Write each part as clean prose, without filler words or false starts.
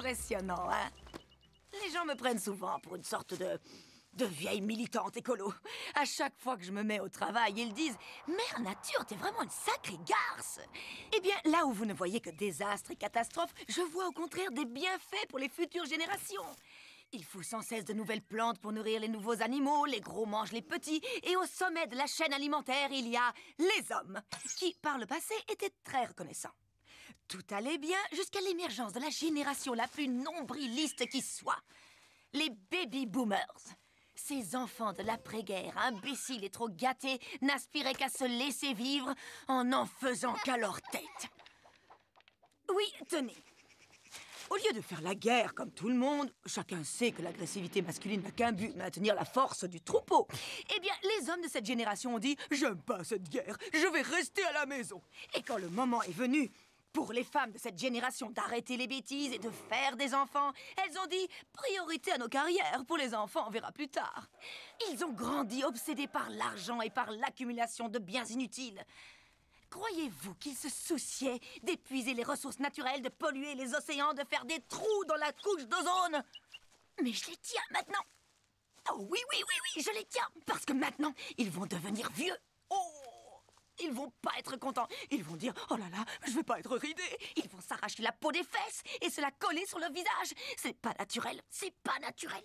impressionnant, hein? Les gens me prennent souvent pour une sorte de vieille militante écolo. À chaque fois que je me mets au travail, ils disent « Mère Nature, t'es vraiment une sacrée garce !» Eh bien, là où vous ne voyez que désastres et catastrophes, je vois au contraire des bienfaits pour les futures générations. Il faut sans cesse de nouvelles plantes pour nourrir les nouveaux animaux, les gros mangent les petits, et au sommet de la chaîne alimentaire, il y a les hommes, qui, par le passé, étaient très reconnaissants. Tout allait bien jusqu'à l'émergence de la génération la plus nombriliste qui soit. Les baby-boomers. Ces enfants de l'après-guerre, imbéciles et trop gâtés, n'aspiraient qu'à se laisser vivre en faisant qu'à leur tête. Oui, tenez. Au lieu de faire la guerre comme tout le monde, chacun sait que l'agressivité masculine n'a qu'un but, maintenir la force du troupeau. Eh bien, les hommes de cette génération ont dit « J'aime pas cette guerre, je vais rester à la maison ». Et quand le moment est venu pour les femmes de cette génération d'arrêter les bêtises et de faire des enfants, elles ont dit « Priorité à nos carrières, pour les enfants, on verra plus tard ». Ils ont grandi obsédés par l'argent et par l'accumulation de biens inutiles. Croyez-vous qu'ils se souciaient d'épuiser les ressources naturelles, de polluer les océans, de faire des trous dans la couche d'ozone? Mais je les tiens maintenant. Oh oui, oui, oui, oui, je les tiens. Parce que maintenant, ils vont devenir vieux. Oh, ils vont pas être contents. Ils vont dire, oh là là, je vais pas être ridé. Ils vont s'arracher la peau des fesses et se la coller sur le visage. C'est pas naturel, c'est pas naturel.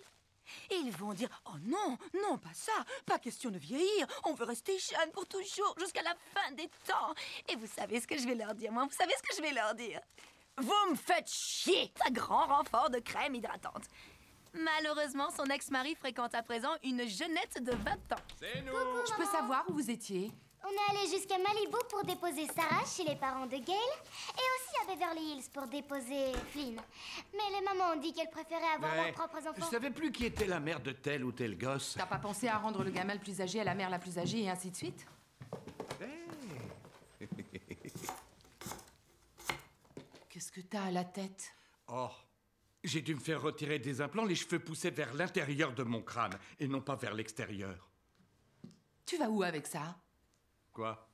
Et ils vont dire « Oh non, non, pas ça, pas question de vieillir, on veut rester jeune pour toujours, jusqu'à la fin des temps !» Et vous savez ce que je vais leur dire, moi, vous savez ce que je vais leur dire? Vous me faites chier, un grand renfort de crème hydratante. Malheureusement, son ex-mari fréquente à présent une jeunette de 20 ans. C'est nous! Coucou, Je peux savoir où vous étiez? On est allé jusqu'à Malibu pour déposer Sarah chez les parents de Gail et aussi à Beverly Hills pour déposer Flynn. Mais les mamans ont dit qu'elles préféraient avoir leurs propres Je enfants. savais plus qui était la mère de tel ou tel gosse. T'as pas pensé à rendre le gamin le plus âgé à la mère la plus âgée et ainsi de suite? Qu'est-ce que t'as à la tête? Oh, j'ai dû me faire retirer des implants, les cheveux poussaient vers l'intérieur de mon crâne et non pas vers l'extérieur. Tu vas où avec ça? Quoi?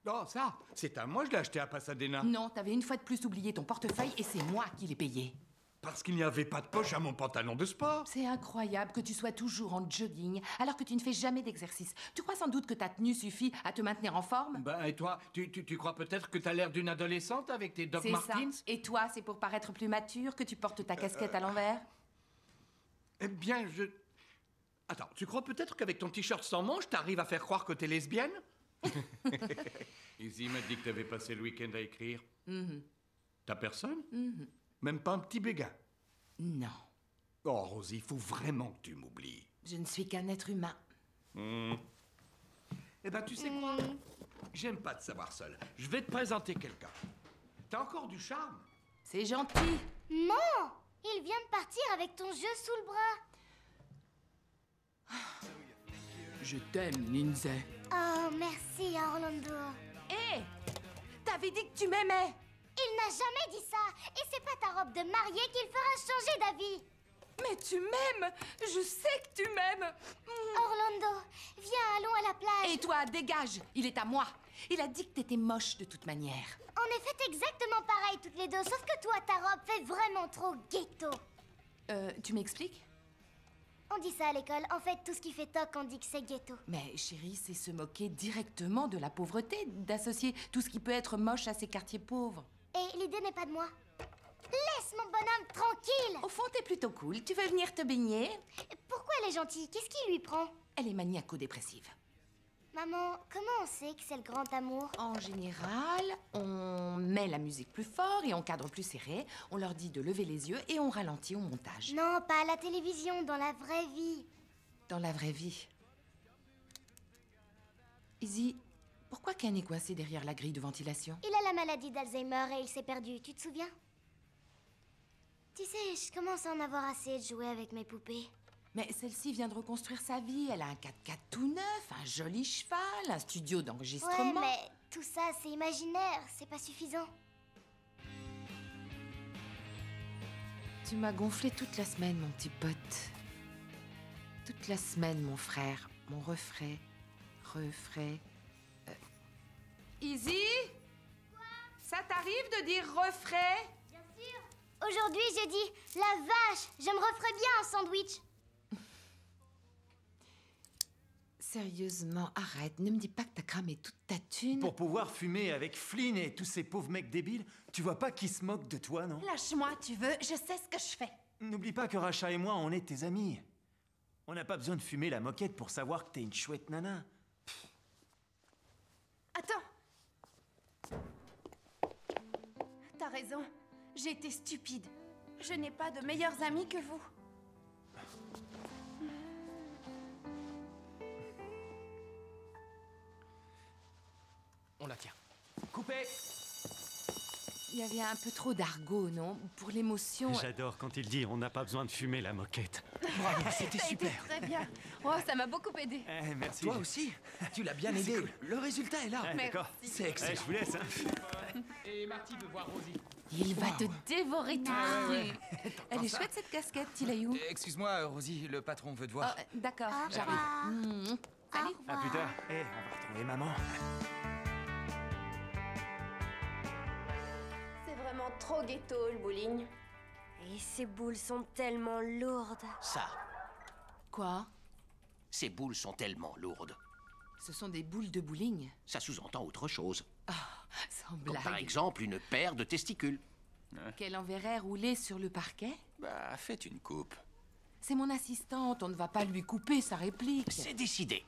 Oh, ça, c'est à moi, je l'ai acheté à Pasadena. Non, t'avais une fois de plus oublié ton portefeuille et c'est moi qui l'ai payé. Parce qu'il n'y avait pas de poche à mon pantalon de sport. C'est incroyable que tu sois toujours en jogging alors que tu ne fais jamais d'exercice. Tu crois sans doute que ta tenue suffit à te maintenir en forme? Ben, et toi, tu crois peut-être que t'as l'air d'une adolescente avec tes Doc C'est ça. Martens? Et toi, c'est pour paraître plus mature que tu portes ta casquette à l'envers? Eh bien, Attends, tu crois peut-être qu'avec ton t-shirt sans manches, t'arrives à faire croire que t'es lesbienne? Izzy m'a dit que t'avais passé le week-end à écrire. T'as personne? Même pas un petit béguin? Non, Oh, Rosie, il faut vraiment que tu m'oublies. je ne suis qu'un être humain. Eh ben, tu sais quoi? J'aime pas te savoir seul. Je vais te présenter quelqu'un. T'as encore du charme. C'est gentil. Non! Il vient de partir avec ton jeu sous le bras. Je t'aime, Lindsay. Oh, merci, Orlando. Hé! T'avais dit que tu m'aimais! Il n'a jamais dit ça. Et c'est pas ta robe de mariée qui le fera changer d'avis. Mais tu m'aimes! Je sais que tu m'aimes! Orlando, viens, allons à la plage. Et toi, dégage! Il est à moi! Il a dit que t'étais moche de toute manière. On est faites exactement pareil toutes les deux, sauf que toi, ta robe fait vraiment trop ghetto. Tu m'expliques? On dit ça à l'école. En fait, tout ce qui fait toc, on dit que c'est ghetto. Mais chérie, c'est se moquer directement de la pauvreté, d'associer tout ce qui peut être moche à ces quartiers pauvres. Et l'idée n'est pas de moi. Laisse mon bonhomme tranquille. Au fond, t'es plutôt cool. Tu veux venir te baigner? Pourquoi elle est gentille? Qu'est-ce qui lui prend? Elle est maniaco-dépressive. Maman, comment on sait que c'est le grand amour? En général, on met la musique plus fort et on cadre plus serré. On leur dit de lever les yeux et on ralentit au montage. Non, pas à la télévision, dans la vraie vie. Dans la vraie vie. Izzy, pourquoi Ken est coincé derrière la grille de ventilation? Il a la maladie d'Alzheimer et il s'est perdu, tu te souviens? Tu sais, je commence à en avoir assez de jouer avec mes poupées. Mais celle-ci vient de reconstruire sa vie. Elle a un 4x4 tout neuf, un joli cheval, un studio d'enregistrement. Ouais, mais tout ça, c'est imaginaire, c'est pas suffisant. Tu m'as gonflé toute la semaine, mon petit pote. Toute la semaine, mon frère. Mon refrain. Izzy? Quoi? Ça t'arrive de dire refrain? Bien sûr. Aujourd'hui, j'ai dit, la vache, je me referais bien un sandwich. Sérieusement, arrête. Ne me dis pas que t'as cramé toute ta thune. Pour pouvoir fumer avec Flynn et tous ces pauvres mecs débiles, tu vois pas qu'ils se moquent de toi, non? Lâche-moi, tu veux, je sais ce que je fais. N'oublie pas que Racha et moi, on est tes amis. On n'a pas besoin de fumer la moquette pour savoir que t'es une chouette nana. Attends. T'as raison, j'ai été stupide. Je n'ai pas de meilleurs amis que vous. On la tient. Coupé! Il y avait un peu trop d'argot, non? Pour l'émotion. J'adore quand il dit on n'a pas besoin de fumer la moquette. Bravo, c'était T'as été super. très bien. Oh, ça m'a beaucoup aidé. Merci. Toi aussi, tu l'as bien aidé. Le résultat est là. D'accord. C'est excellent. Je vous laisse. Hein. Et Marty veut voir Rosie. Il va te dévorer tout cru. Elle est chouette cette casquette, Tilayou. Excuse-moi, Rosie, le patron veut te voir. D'accord, Au j'arrive. revoir. Salut. À plus tard. On va retrouver maman. C'est vraiment trop ghetto, le bowling. Et ces boules sont tellement lourdes. Ça, Quoi? ces boules sont tellement lourdes. Ce sont des boules de bowling? Ça sous-entend autre chose. Sans Comme blague. par exemple une paire de testicules. Qu'elle enverrait rouler sur le parquet? Bah, faites une coupe. C'est mon assistante, on ne va pas lui couper sa réplique. C'est décidé.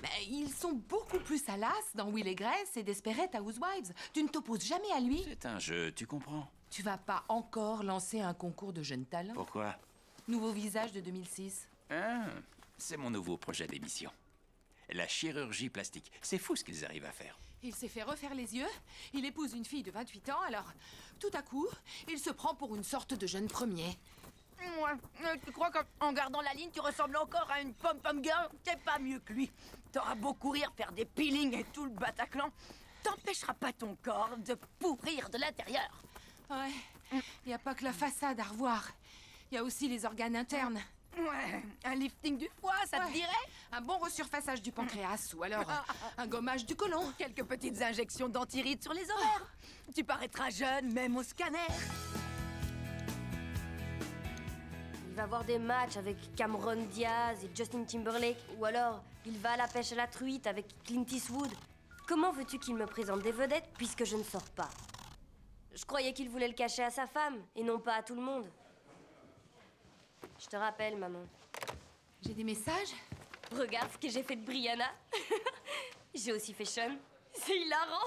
Mais ils sont beaucoup plus salaces dans Will et Grace et Desperate Housewives. Tu ne t'opposes jamais à lui. C'est un jeu, tu comprends? Tu vas pas encore lancer un concours de jeunes talents? Pourquoi? Nouveau visage de 2006. Ah, c'est mon nouveau projet d'émission. La chirurgie plastique. C'est fou ce qu'ils arrivent à faire. Il s'est fait refaire les yeux, il épouse une fille de 28 ans, alors tout à coup, il se prend pour une sorte de jeune premier. Ouais, tu crois qu'en gardant la ligne, tu ressembles encore à une pom-pom girl? T'es pas mieux que lui. T'auras beau courir, faire des peelings et tout le Bataclan, t'empêcheras pas ton corps de pourrir de l'intérieur. Ouais, il y a pas que la façade à revoir. Il y a aussi les organes internes. Ouais, un lifting du foie, ça te Ouais. dirait? Un bon resurfaçage du pancréas ou alors un gommage du côlon. Quelques petites injections d'antiride sur les ovaires. Tu paraîtras jeune, même au scanner. Il va voir des matchs avec Cameron Diaz et Justin Timberlake. Ou alors, il va à la pêche à la truite avec Clint Eastwood. Comment veux-tu qu'il me présente des vedettes puisque je ne sors pas? Je croyais qu'il voulait le cacher à sa femme et non pas à tout le monde. Je te rappelle, maman. J'ai des messages? Regarde ce que j'ai fait de Brianna. J'ai aussi fait Sean. C'est hilarant.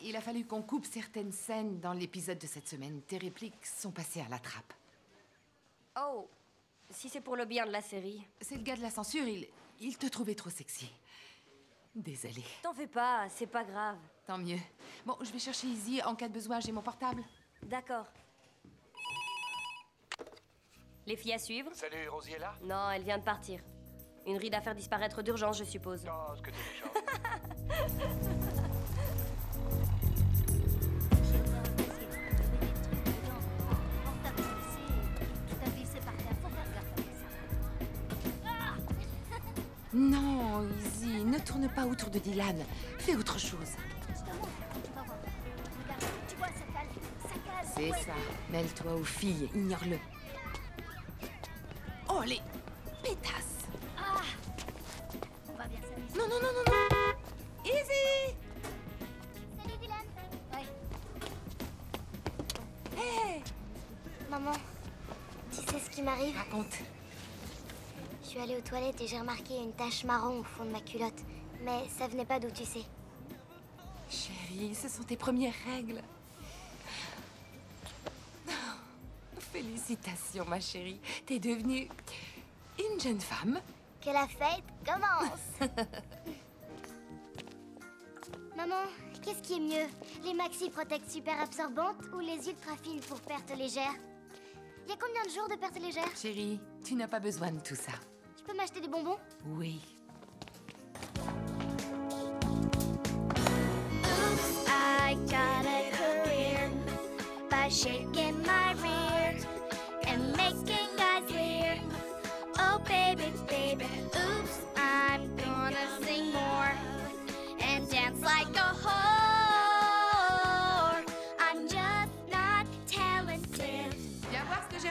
Il a fallu qu'on coupe certaines scènes dans l'épisode de cette semaine. Tes répliques sont passées à la trappe. Oh, si c'est pour le bien de la série. C'est le gars de la censure, il te trouvait trop sexy. Désolée. T'en fais pas, c'est pas grave. Tant mieux. Bon, je vais chercher Izzy. En cas de besoin, j'ai mon portable. D'accord. Les filles à suivre? Salut, Rosie est là? Non, elle vient de partir. Une ride à faire disparaître d'urgence, je suppose. Oh, ce que t'es méchant. Non, Izzy, ne tourne pas autour de Dylan. Fais autre chose. Tu vois, ça cale. Ça cale. C'est ça. Mêle-toi aux filles, ignore-le. Oh, les pétasses! On va bien s'amuser. Non, non, non, non, non! Izzy! Salut, Dylan. Ouais. Hé! Maman, tu sais ce qui m'arrive? Raconte. Je suis allée aux toilettes et j'ai remarqué une tache marron au fond de ma culotte. Mais ça venait pas d'où, tu sais. Chérie, ce sont tes premières règles. Félicitations, ma chérie. T'es devenue une jeune femme. Que la fête commence. Maman, qu'est-ce qui est mieux? Les maxi protect super absorbantes ou les ultra fines pour perte légère? Il y a combien de jours de perte légère? Chérie, tu n'as pas besoin de tout ça. Tu peux m'acheter des bonbons? Oui. I got a career by shaking my rear and making guys leer. Oh baby, baby, oops, I'm gonna sing more and dance like a whore.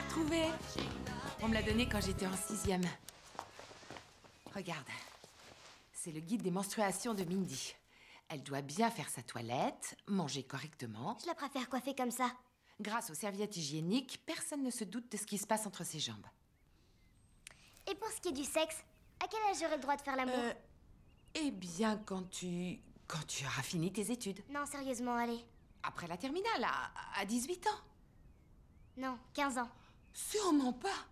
retrouvé. On me l'a donné quand j'étais en 6e. Regarde. C'est le guide des menstruations de Mindy. Elle doit bien faire sa toilette, manger correctement. Je la préfère coiffée comme ça. Grâce aux serviettes hygiéniques, personne ne se doute de ce qui se passe entre ses jambes. Et pour ce qui est du sexe, à quel âge j'aurai le droit de faire l'amour? Eh bien, quand tu auras fini tes études. Non, sérieusement, allez. Après la terminale, à 18 ans. Non, 15 ans. Sûrement pas.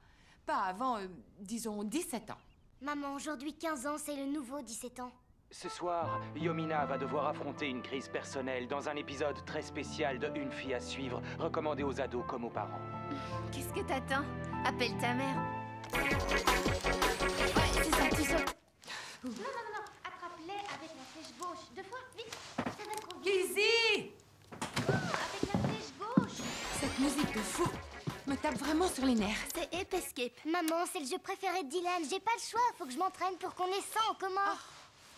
Pas avant, disons, 17 ans. Maman, aujourd'hui, 15 ans, c'est le nouveau 17 ans. Ce soir, Yomina va devoir affronter une crise personnelle dans un épisode très spécial de Une fille à suivre, recommandé aux ados comme aux parents. Qu'est-ce que t'attends? Appelle ta mère. Ouais, c'est ça, tu sautes. Non, attrape-les avec la flèche gauche. 2 fois, vite. Ça va trop vite. Lizzie! Oh, avec la flèche gauche. Cette musique de fou me tape vraiment sur les nerfs. C'est Ape Escape. Maman, c'est le jeu préféré de Dylan. J'ai pas le choix, faut que je m'entraîne pour qu'on ait ça en commun.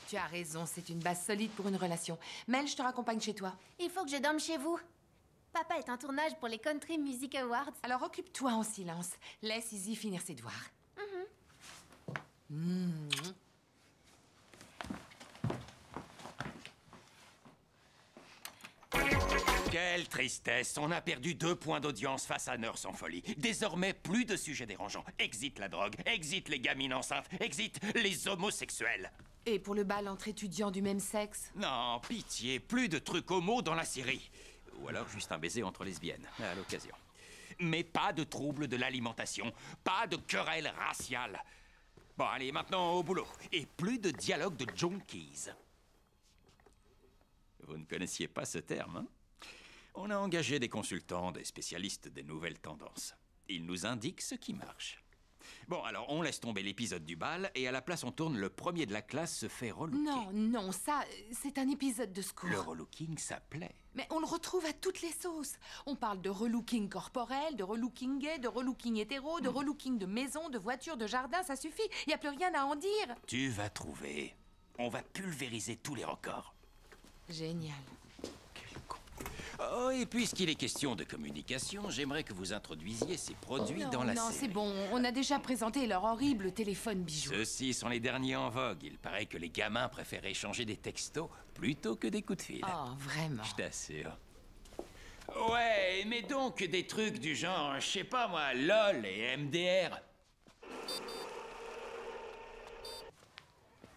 Tu as raison, c'est une base solide pour une relation. Mel, je te raccompagne chez toi. Il faut que je dorme chez vous. Papa est en tournage pour les Country Music Awards. Alors occupe-toi en silence. Laisse Izzy finir ses devoirs. Quelle tristesse. On a perdu 2 points d'audience face à Nurse en folie. Désormais, plus de sujets dérangeants. Exit la drogue, exit les gamines enceintes, exit les homosexuels. Et pour le bal entre étudiants du même sexe? Non, pitié, plus de trucs homo dans la série. Ou alors juste un baiser entre lesbiennes, à l'occasion. Mais pas de troubles de l'alimentation, pas de querelles raciales. Bon, allez, maintenant au boulot. Et plus de dialogue de junkies. Vous ne connaissiez pas ce terme, hein? On a engagé des consultants, des spécialistes des nouvelles tendances. Ils nous indiquent ce qui marche. Bon, alors on laisse tomber l'épisode du bal et à la place on tourne le premier de la classe se fait relooker. Non, ça, c'est un épisode de secours. Le relooking, ça plaît. Mais on le retrouve à toutes les sauces. On parle de relooking corporel, de relooking gay, de relooking hétéro, de relooking de maison, de voiture, de jardin, ça suffit. Il n'y a plus rien à en dire. Tu vas trouver. On va pulvériser tous les records. Génial. Oh, et puisqu'il est question de communication, j'aimerais que vous introduisiez ces produits dans la série. Non, c'est bon. On a déjà présenté leur horrible téléphone bijou. Ceux-ci sont les derniers en vogue. Il paraît que les gamins préfèrent échanger des textos plutôt que des coups de fil. Oh, vraiment? Je t'assure. Ouais, mais donc des trucs du genre, je sais pas moi, LOL et MDR.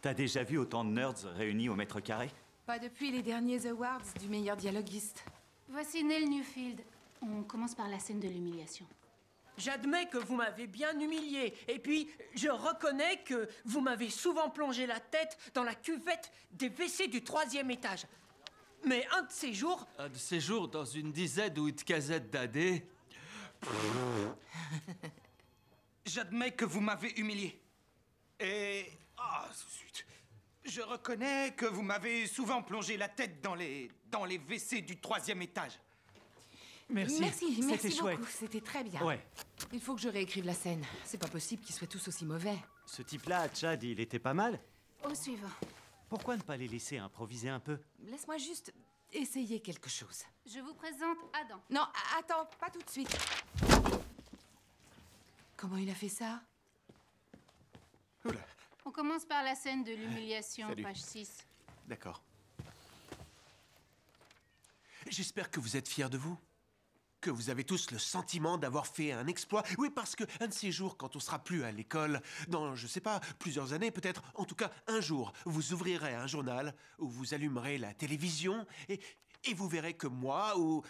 T'as déjà vu autant de nerds réunis au mètre carré? Pas depuis les derniers awards du meilleur dialoguiste. Voici Nell Newfield. On commence par la scène de l'humiliation. J'admets que vous m'avez bien humilié. Et puis, je reconnais que vous m'avez souvent plongé la tête dans la cuvette des WC du 3e étage. Mais un de ces jours... Un de ces jours, dans une dizaine ou une quinzaine d'années... J'admets que vous m'avez humilié. Et... Ah, zut. Je reconnais que vous m'avez souvent plongé la tête dans les WC du 3e étage. Merci C'était chouette. beaucoup. C'était très bien. Ouais. Il faut que je réécrive la scène. C'est pas possible qu'ils soient tous aussi mauvais. Ce type-là, Chad, il était pas mal. Au suivant. Pourquoi ne pas les laisser improviser un peu? Laisse-moi juste essayer quelque chose. Je vous présente Adam. Non, attends, pas tout de suite. Comment il a fait ça? Oula. On commence par la scène de l'humiliation, Salut. page 6. D'accord. J'espère que vous êtes fiers de vous. Que vous avez tous le sentiment d'avoir fait un exploit. Oui, parce que un de ces jours, quand on sera plus à l'école, dans, je sais pas, plusieurs années peut-être, en tout cas un jour, vous ouvrirez un journal ou vous allumerez la télévision et vous verrez que moi ou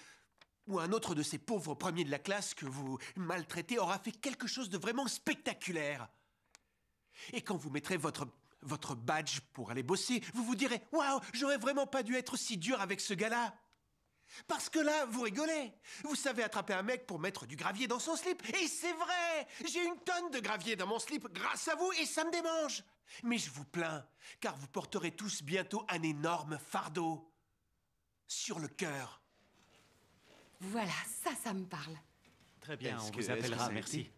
un autre de ces pauvres premiers de la classe que vous maltraitez aura fait quelque chose de vraiment spectaculaire. Et quand vous mettrez votre badge pour aller bosser, vous vous direz « Waouh, j'aurais vraiment pas dû être si dur avec ce gars-là !» Parce que là, vous rigolez. Vous savez attraper un mec pour mettre du gravier dans son slip. Et c'est vrai, j'ai une tonne de gravier dans mon slip grâce à vous et ça me démange. Mais je vous plains, car vous porterez tous bientôt un énorme fardeau sur le cœur. Voilà, ça me parle. Très bien, Est-ce on que- vous appellera, est-ce que ça merci.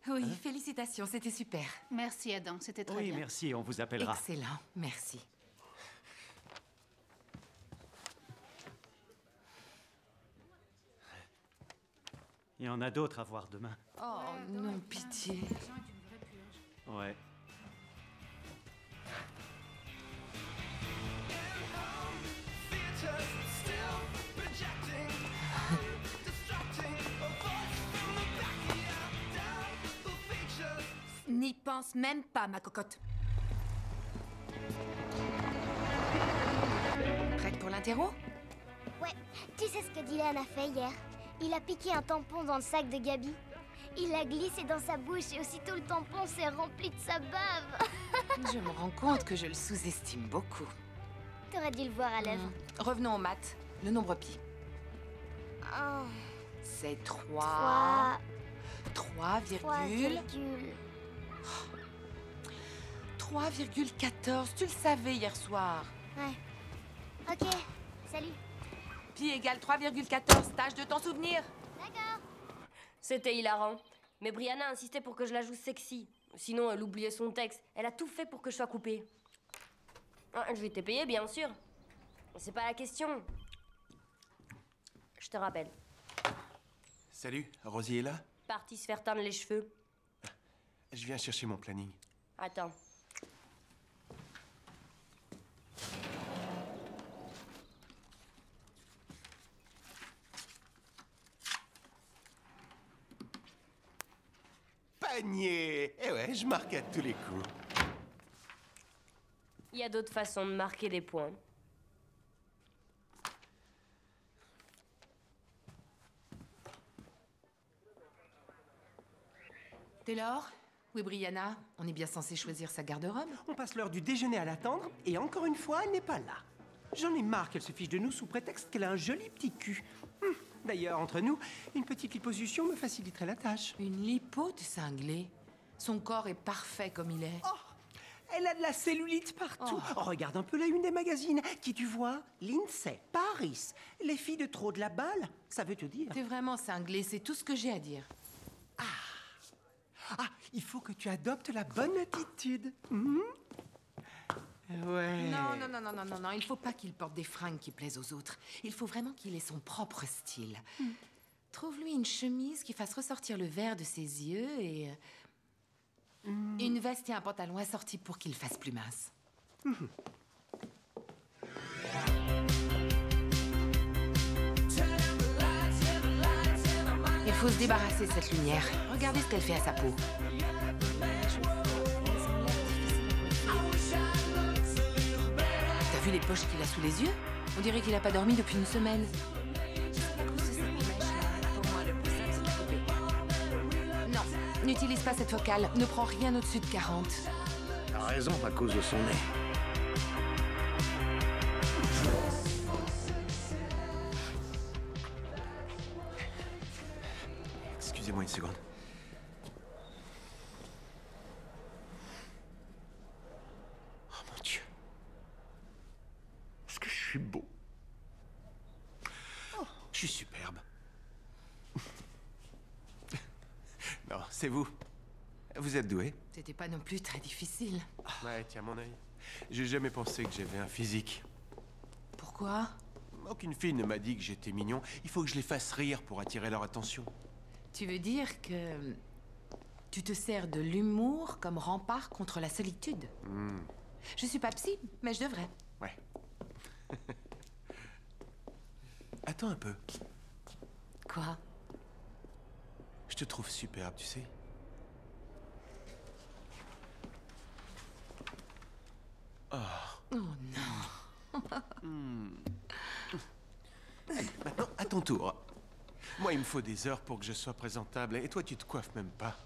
Oui, félicitations, c'était super. Merci Adam, c'était très Oui, bien. merci, on vous appellera. Excellent, merci. Il y en a d'autres à voir demain. Oh non, pitié. Ouais. N'y pense même pas, ma cocotte. Prête pour l'interro? Ouais, tu sais ce que Dylan a fait hier? Il a piqué un tampon dans le sac de Gabi. Il l'a glissé dans sa bouche et aussitôt le tampon s'est rempli de sa bave. Je me rends compte que je le sous-estime beaucoup. T'aurais dû le voir à l'œuvre. Revenons aux maths. Le nombre pi. Oh. C'est 3... 3,14. Tu le savais hier soir. Ouais. Ok, salut. Pi égale 3,14. Tâche de t'en souvenir. D'accord. C'était hilarant. Mais Brianna insistait pour que je la joue sexy. Sinon, elle oubliait son texte. Elle a tout fait pour que je sois coupée. Ah, je vais te payer, bien sûr. C'est pas la question. Je te rappelle. Salut, Rosie est là? Partie se faire teindre les cheveux. Je viens chercher mon planning. Attends. Panier! Eh ouais, je marque à tous les coups. Il y a d'autres façons de marquer des points. Taylor? Oui, Brianna? On est bien censé choisir sa garde-robe? On passe l'heure du déjeuner à l'attendre, et encore une fois, elle n'est pas là. J'en ai marre qu'elle se fiche de nous sous prétexte qu'elle a un joli petit cul. D'ailleurs, entre nous, une petite liposuction me faciliterait la tâche. Une lipo de cinglé? Son corps est parfait comme il est. Oh, elle a de la cellulite partout. Oh, regarde un peu la une des magazines. Qui tu vois? Lindsay, Paris. Les filles de trop de la balle, ça veut te dire. T'es vraiment cinglé, c'est tout ce que j'ai à dire. Ah, il faut que tu adoptes la bonne attitude. Ouais. Non, il faut pas qu'il porte des fringues qui plaisent aux autres. Il faut vraiment qu'il ait son propre style. Trouve-lui une chemise qui fasse ressortir le vert de ses yeux et... une veste et un pantalon assortis pour qu'il fasse plus mince. Il faut se débarrasser de cette lumière. Regardez ce qu'elle fait à sa peau. T'as vu les poches qu'il a sous les yeux? On dirait qu'il a pas dormi depuis une semaine. Non, n'utilise pas cette focale. Ne prends rien au-dessus de 40. T'as raison, à cause de son nez. Excusez-moi une seconde. Oh mon Dieu. Est-ce que je suis beau? Oh, je suis superbe. Non, c'est vous. Vous êtes doué. C'était pas non plus très difficile. Ouais, tiens mon œil. J'ai jamais pensé que j'avais un physique. Pourquoi? Aucune fille ne m'a dit que j'étais mignon. Il faut que je les fasse rire pour attirer leur attention. Tu veux dire que tu te sers de l'humour comme rempart contre la solitude? Je suis pas psy, mais je devrais. Ouais. Attends un peu. Quoi? Je te trouve superbe, tu sais. Oh. Oh non. Allez, maintenant, à ton tour. Moi, il me faut des heures pour que je sois présentable. Et toi, tu te coiffes même pas.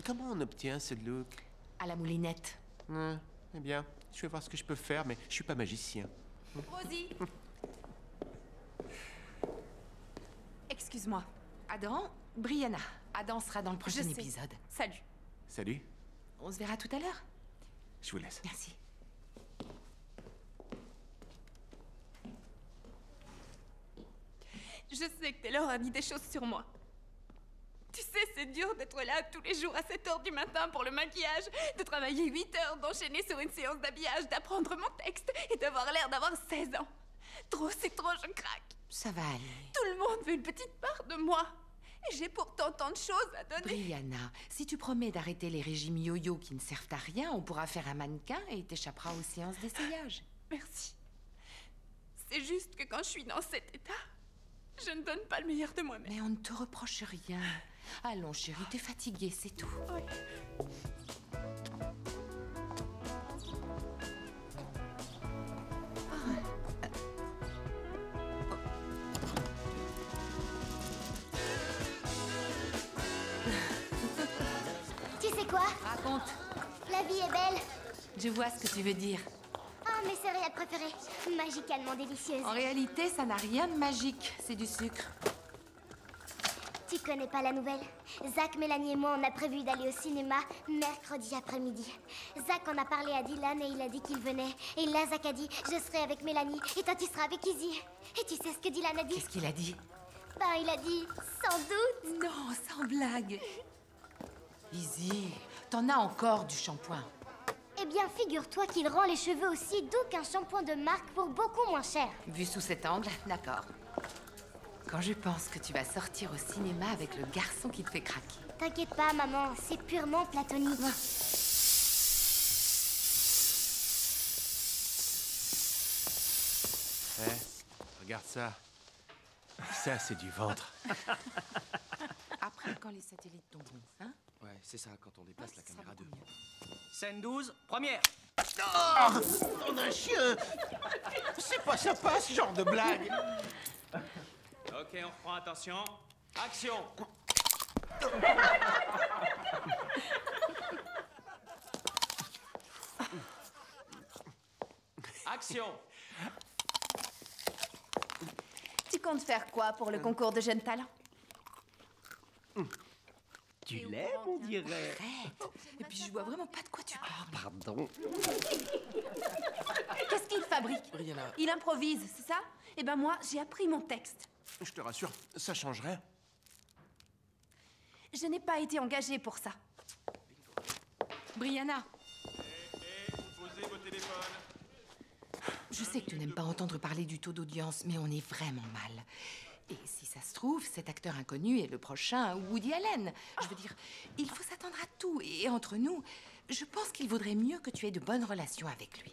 Comment on obtient ce look? À la moulinette. Eh bien, je vais voir ce que je peux faire, mais je suis pas magicien. Rosie. Excuse-moi. Adam, Brianna. Adam sera dans le prochain sais. épisode. Salut. Salut. On se verra tout à l'heure. Je vous laisse. Merci. Je sais que Taylor a dit des choses sur moi. Tu sais, c'est dur d'être là tous les jours à 7 h du matin pour le maquillage, de travailler 8 heures, d'enchaîner sur une séance d'habillage, d'apprendre mon texte et d'avoir l'air d'avoir 16 ans. Trop, c'est trop, je craque. Ça va aller. Tout le monde veut une petite part de moi. J'ai pourtant tant de choses à donner. Brianna, si tu promets d'arrêter les régimes yo-yo qui ne servent à rien, on pourra faire un mannequin et t'échapperas aux séances d'essayage. Merci. C'est juste que quand je suis dans cet état, je ne donne pas le meilleur de moi-même. Mais on ne te reproche rien. Allons, chérie, t'es fatiguée, c'est tout. Oui. Tu sais quoi? Raconte. La vie est belle. Je vois ce que tu veux dire. Ah, mes céréales préférées. Magicalement délicieuses. En réalité, ça n'a rien de magique. C'est du sucre. Tu connais pas la nouvelle? Zach, Mélanie et moi, on a prévu d'aller au cinéma mercredi après-midi. Zach en a parlé à Dylan et il a dit qu'il venait. Et là, Zach a dit, je serai avec Mélanie et toi, tu seras avec Izzy. Et tu sais ce que Dylan a dit? Qu'est-ce qu'il a dit? Ben, il a dit, sans doute. Non, sans blague. Izzy, t'en as encore du shampoing. Eh bien, figure-toi qu'il rend les cheveux aussi doux qu'un shampoing de marque pour beaucoup moins cher. Vu sous cet angle, d'accord. Quand je pense que tu vas sortir au cinéma avec le garçon qui te fait craquer. T'inquiète pas, maman, c'est purement platonique. Regarde ça. Ça, c'est du ventre. Après, quand les satellites tomberont, hein? Ouais, c'est ça, quand on déplace la caméra 2. Scène 12, première. Oh, on a un chien. C'est pas sympa, ce genre de blague. Ok, on reprend, attention. Action. Action. Tu comptes faire quoi pour le concours de jeunes talents? Tu l'aimes, on dirait. Arrête. Et puis je vois vraiment pas de quoi tu parles. Pardon. Qu'est-ce qu'il fabrique? Brianna. Il improvise, c'est ça? Eh ben moi, j'ai appris mon texte. Je te rassure, ça changerait. Je n'ai pas été engagée pour ça. Brianna, Vous posez vos téléphones. je sais que tu n'aimes pas entendre parler du taux d'audience, mais on est vraiment mal. Et si ça se trouve, cet acteur inconnu est le prochain Woody Allen. Je veux dire, il faut s'attendre à tout. Et entre nous, je pense qu'il vaudrait mieux que tu aies de bonnes relations avec lui.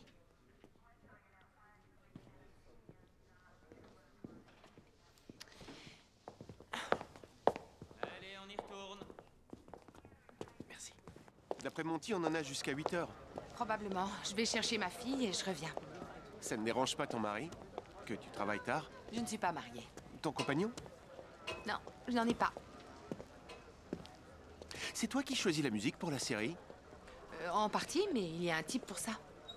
Allez, on y retourne. Merci. D'après Monty, on en a jusqu'à 8 heures. Probablement. Je vais chercher ma fille et je reviens. Ça ne dérange pas ton mari? Que tu travailles tard? Je ne suis pas mariée. Ton compagnon? Non, je n'en ai pas. C'est toi qui choisis la musique pour la série? En partie, mais il y a un type pour ça.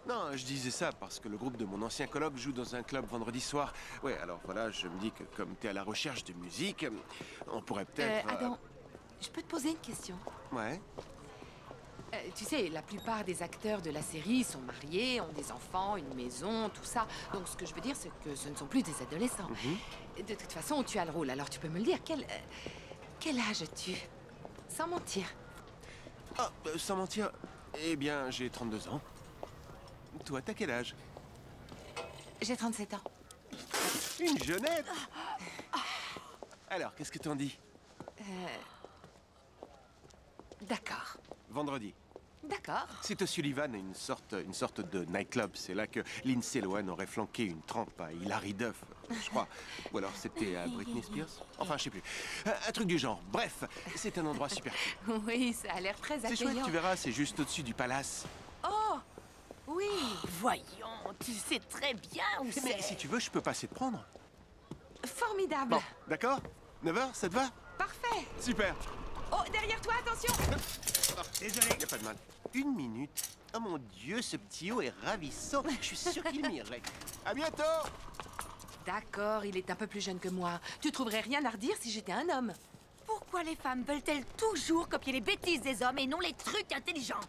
Non, je disais ça parce que le groupe de mon ancien coloc joue dans un club vendredi soir. Ouais, alors voilà, je me dis que comme t'es à la recherche de musique, on pourrait peut-être... Adam, je peux te poser une question? Ouais. Tu sais, la plupart des acteurs de la série sont mariés, ont des enfants, une maison, tout ça. Donc ce que je veux dire, c'est que ce ne sont plus des adolescents. De toute façon, tu as le rôle, alors tu peux me le dire. Quel âge as-tu? Sans mentir. Ah, sans mentir, eh bien, j'ai 32 ans. Toi, t'as quel âge? J'ai 37 ans. Une jeunette. Alors, qu'est-ce que t'en dis? D'accord. Vendredi. D'accord. C'est au Sullivan, une sorte de nightclub. C'est là que Lindsay Lohan aurait flanqué une trempe à Hilary Duff, je crois. Ou alors c'était à Britney Spears. Enfin, je sais plus. Un truc du genre. Bref, c'est un endroit super cool. Oui, ça a l'air très C'est accueillant. chouette, tu verras, c'est juste au-dessus du palace. Oh, oui. Voyons, tu sais très bien où c'est. Mais si tu veux, je peux passer te prendre. Formidable. Bon, d'accord? 9h, ça te va? Parfait. Super. Oh, derrière toi, attention. Désolé. Y a pas de mal. 1 minute. Oh mon Dieu, ce petit haut est ravissant. Je suis sûr qu'il m'irait. À bientôt. D'accord, il est un peu plus jeune que moi. Tu trouverais rien à redire si j'étais un homme. Pourquoi les femmes veulent-elles toujours copier les bêtises des hommes et non les trucs intelligents?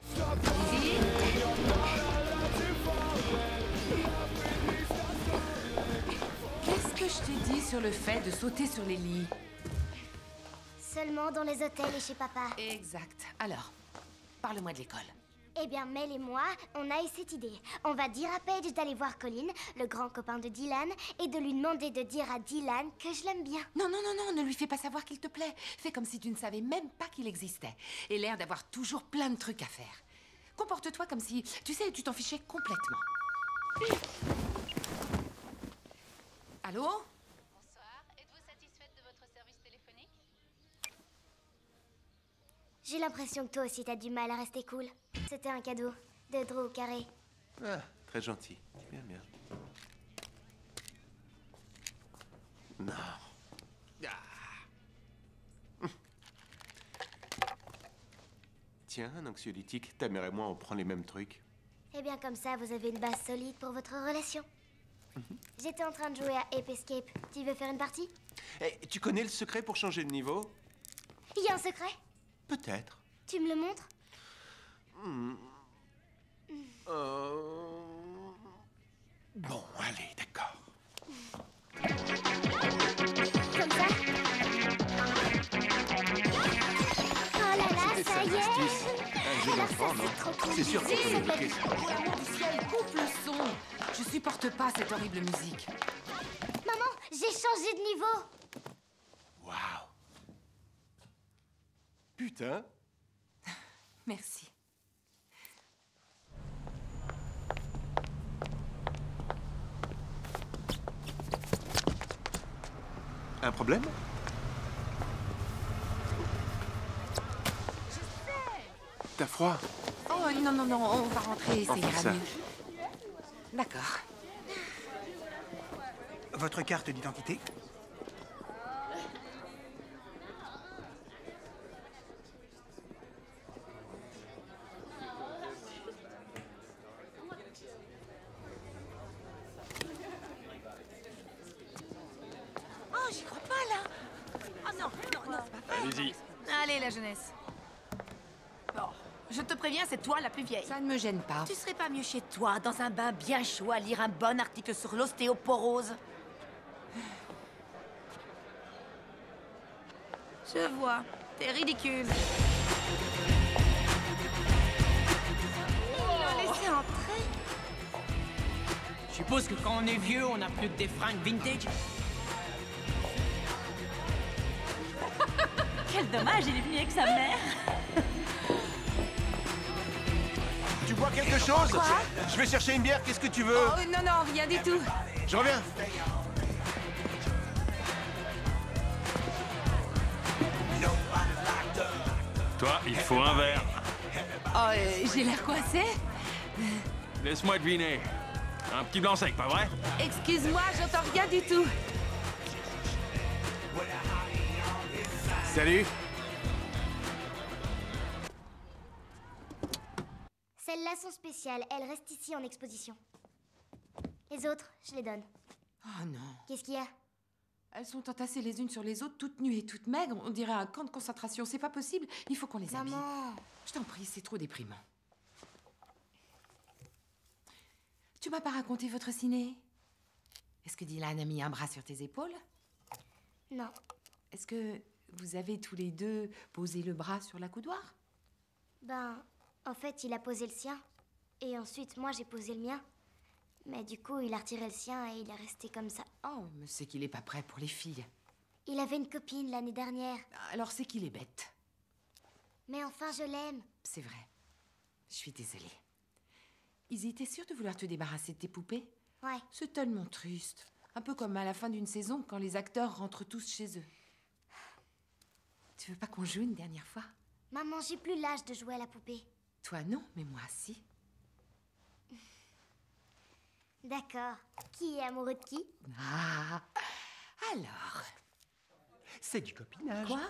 Qu'est-ce que je t'ai dit sur le fait de sauter sur les lits? Seulement dans les hôtels et chez papa. Exact. Alors, parle-moi de l'école. Eh bien, Mel et moi, on a eu cette idée. On va dire à Paige d'aller voir Colin, le grand copain de Dylan, et de lui demander de dire à Dylan que je l'aime bien. Non, non, non, non, ne lui fais pas savoir qu'il te plaît. Fais comme si tu ne savais même pas qu'il existait. Et l'air d'avoir toujours plein de trucs à faire. Comporte-toi comme si, tu sais, tu t'en fichais complètement. Allô? Bonsoir. Êtes-vous satisfaite de votre service téléphonique? J'ai l'impression que toi aussi t'as du mal à rester cool. C'était un cadeau de Drew Carré. Ah, très gentil. Bien, bien. Non. Ah. Tiens, un anxiolytique, ta mère et moi, on prend les mêmes trucs. Eh bien, comme ça, vous avez une base solide pour votre relation. J'étais en train de jouer à Ape Escape. Tu veux faire une partie? Eh, tu connais le secret pour changer de niveau? Il y a un secret? Peut-être. Tu me le montres? Bon, allez, d'accord. Comme ça? Oh là là, ça y est! Un jeu d'enfant, non? C'est sûr qu'on peut débloquer ça. Pour l'amour du ciel, coupe le son. Je supporte pas cette horrible musique. Maman, j'ai changé de niveau! Waouh! Putain! Merci. Un problème? T'as froid? Oh non, non, non, on va rentrer, ça Enfin, ira ça. mieux. D'accord. Votre carte d'identité? Oh, j'y crois pas, là. Oh non, non, non, c'est pas vrai. Allez-y. Allez, la jeunesse. Bon, je te préviens, c'est toi la plus vieille. Ça ne me gêne pas. Tu serais pas mieux chez toi, dans un bain bien chaud, à lire un bon article sur l'ostéoporose? Je vois. T'es ridicule. Ils l'ont laissé entrer. Je suppose que quand on est vieux, on n'a plus que des fringues vintage. Quel dommage, il est venu avec sa mère. Tu bois quelque chose? Quoi? Je vais chercher une bière, qu'est-ce que tu veux? Oh non, non, rien du tout. Je reviens. Toi, il faut un verre. Oh, j'ai l'air coincé? Laisse-moi deviner. Un petit blanc sec, pas vrai? Excuse-moi, j'entends rien du tout. Salut. Celles-là sont spéciales. Elles restent ici en exposition. Les autres, je les donne. Oh non. Qu'est-ce qu'il y a? Elles sont entassées les unes sur les autres, toutes nues et toutes maigres. On dirait un camp de concentration. C'est pas possible. Il faut qu'on les habille. Maman! Je t'en prie, c'est trop déprimant. Tu m'as pas raconté votre ciné? Est-ce que Dylan a mis un bras sur tes épaules? Non. Est-ce que vous avez tous les deux posé le bras sur la coudoir? Ben, en fait, il a posé le sien. Et ensuite, moi, j'ai posé le mien. Mais du coup, il a retiré le sien et il est resté comme ça. Oh, mais c'est qu'il est pas prêt pour les filles. Il avait une copine l'année dernière. Alors c'est qu'il est bête. Mais enfin, je l'aime. C'est vrai. Je suis désolée. Izzy, t'es sûre de vouloir te débarrasser de tes poupées? Ouais. C'est tellement triste. Un peu comme à la fin d'une saison, quand les acteurs rentrent tous chez eux. Tu veux pas qu'on joue une dernière fois? Maman, j'ai plus l'âge de jouer à la poupée. Toi non, mais moi si. D'accord. Qui est amoureux de qui? Ah, alors... C'est du copinage. Quoi?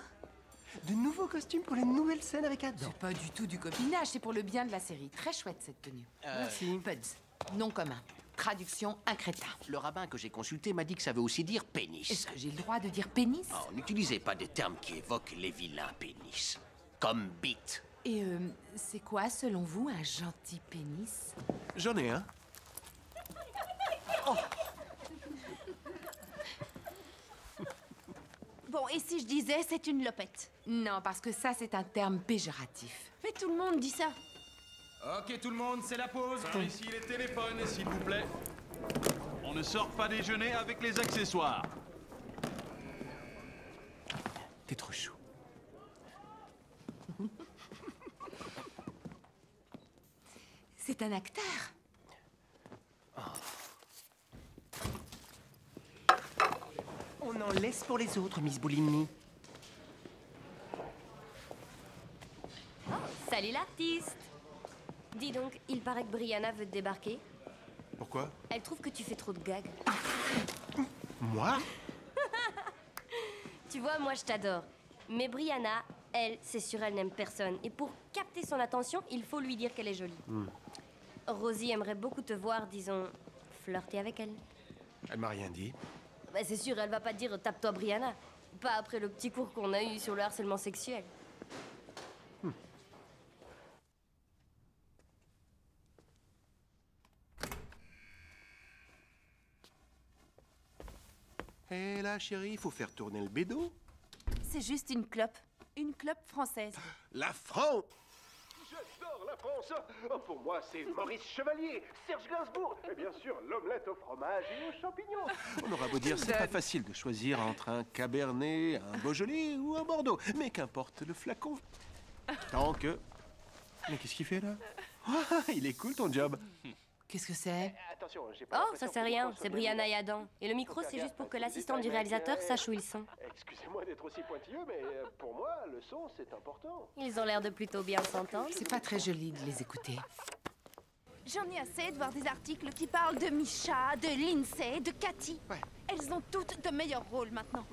De nouveaux costumes pour les nouvelles scènes avec Adam. C'est pas du tout du copinage, c'est pour le bien de la série. Très chouette cette tenue. Merci. Puds, nom commun. Traduction, un crétin. Le rabbin que j'ai consulté m'a dit que ça veut aussi dire pénis. Est-ce que j'ai le droit de dire pénis? Oh, n'utilisez pas des termes qui évoquent les vilains pénis. Comme bite. Et c'est quoi, selon vous, un gentil pénis? J'en ai un. Bon, et si je disais c'est une lopette? Non, parce que ça, c'est un terme péjoratif. Mais tout le monde dit ça. Ok, tout le monde, c'est la pause. Par ici les téléphones, s'il vous plaît. On ne sort pas déjeuner avec les accessoires. T'es trop chou. C'est un acteur. On en laisse pour les autres, Miss Boulimni. Salut l'artiste. Dis donc, il paraît que Brianna veut te débarquer. Pourquoi? Elle trouve que tu fais trop de gags. Moi? Tu vois, moi je t'adore. Mais Brianna, elle, c'est sûr, elle n'aime personne. Et pour capter son attention, il faut lui dire qu'elle est jolie. Rosie aimerait beaucoup te voir, disons, flirter avec elle. Elle m'a rien dit. Bah, c'est sûr, elle va pas te dire tape-toi Brianna. Pas après le petit cours qu'on a eu sur le harcèlement sexuel. Hé là, chérie, il faut faire tourner le bédo. C'est juste une clope. Une clope française. La France! J'adore la France. Oh, pour moi, c'est Maurice Chevalier, Serge Gainsbourg, et bien sûr, l'omelette au fromage et aux champignons. On aura beau dire, c'est pas facile de choisir entre un Cabernet, un Beaujolais ou un Bordeaux. Mais qu'importe le flacon. Tant que... Mais qu'est-ce qu'il fait là? Ah, il est cool ton job. Qu'est-ce que c'est? Attention, j'ai pas Oh, ça c'est rien, c'est Brianna et Adam. Et le micro, c'est juste pour que l'assistante du réalisateur sache où ils sont. Excusez-moi d'être aussi pointilleux, mais pour moi, le son, c'est important. Ils ont l'air de plutôt bien s'entendre. C'est pas très joli de les écouter. J'en ai assez de voir des articles qui parlent de Misha, de Lindsay, de Cathy. Elles ont toutes de meilleurs rôles maintenant.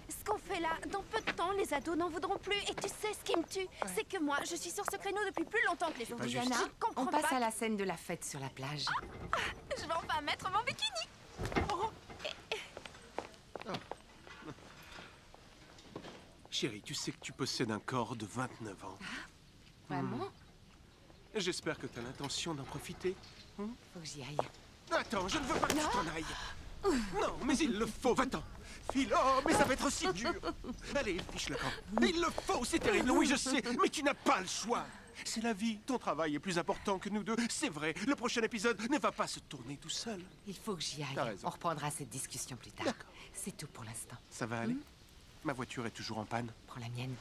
Ce qu'on fait là, dans peu de temps, les ados n'en voudront plus. Et tu sais ce qui me tue, c'est que moi, je suis sur ce créneau depuis plus longtemps que les autres. Diana, Je comprends on passe pas à la scène de la fête sur la plage. Je vais enfin mettre mon bikini. Oh. Chérie, tu sais que tu possèdes un corps de 29 ans. Vraiment? J'espère que tu as l'intention d'en profiter. Faut que j'y aille. Attends, je ne veux pas que tu t'en ailles. Non, mais il le faut, va-t'en. File, oh, mais ça va être aussi dur. Allez, fiche le camp. Il le faut, c'est terrible, oui, je sais, mais tu n'as pas le choix. C'est la vie, ton travail est plus important que nous deux, c'est vrai. Le prochain épisode ne va pas se tourner tout seul. Il faut que j'y aille. T'as raison. On reprendra cette discussion plus tard. C'est tout pour l'instant. Ça va aller? Ma voiture est toujours en panne. Prends la mienne.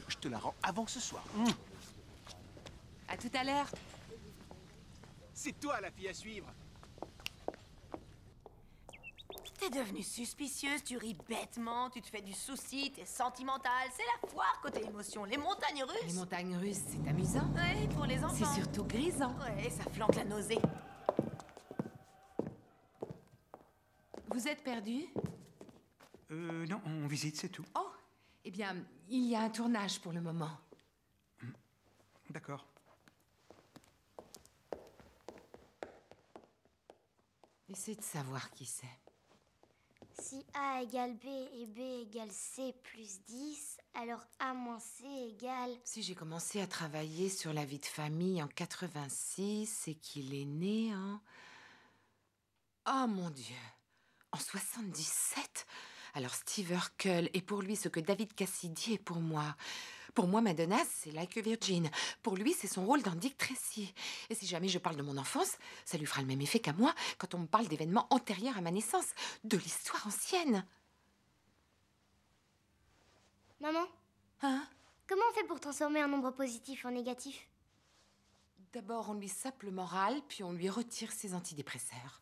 Je te la rends avant ce soir. À tout à l'heure. C'est toi la fille à suivre. T'es devenue suspicieuse, tu ris bêtement, tu te fais du souci, t'es sentimentale. C'est la foire côté émotion, les montagnes russes. Les montagnes russes, c'est amusant. Ouais, pour les enfants. C'est surtout grisant. Ouais, ça flanque la nausée. Vous êtes perdu? Non, on visite, c'est tout. Oh, eh bien, il y a un tournage pour le moment. D'accord. Essayez de savoir qui c'est. Si A égale B et B égale C plus 10, alors A moins C égale... Si j'ai commencé à travailler sur la vie de famille en 86 et qu'il est né en... Oh mon Dieu! En 77? Alors Steve Urkel est pour lui ce que David Cassidy est pour moi. Pour moi, Madonna, c'est Like a Virgin. Pour lui, c'est son rôle dans Dick Tracy. Et si jamais je parle de mon enfance, ça lui fera le même effet qu'à moi quand on me parle d'événements antérieurs à ma naissance, de l'histoire ancienne. Maman? Hein? Comment on fait pour transformer un nombre positif en négatif? D'abord, on lui sape le moral, puis on lui retire ses antidépresseurs.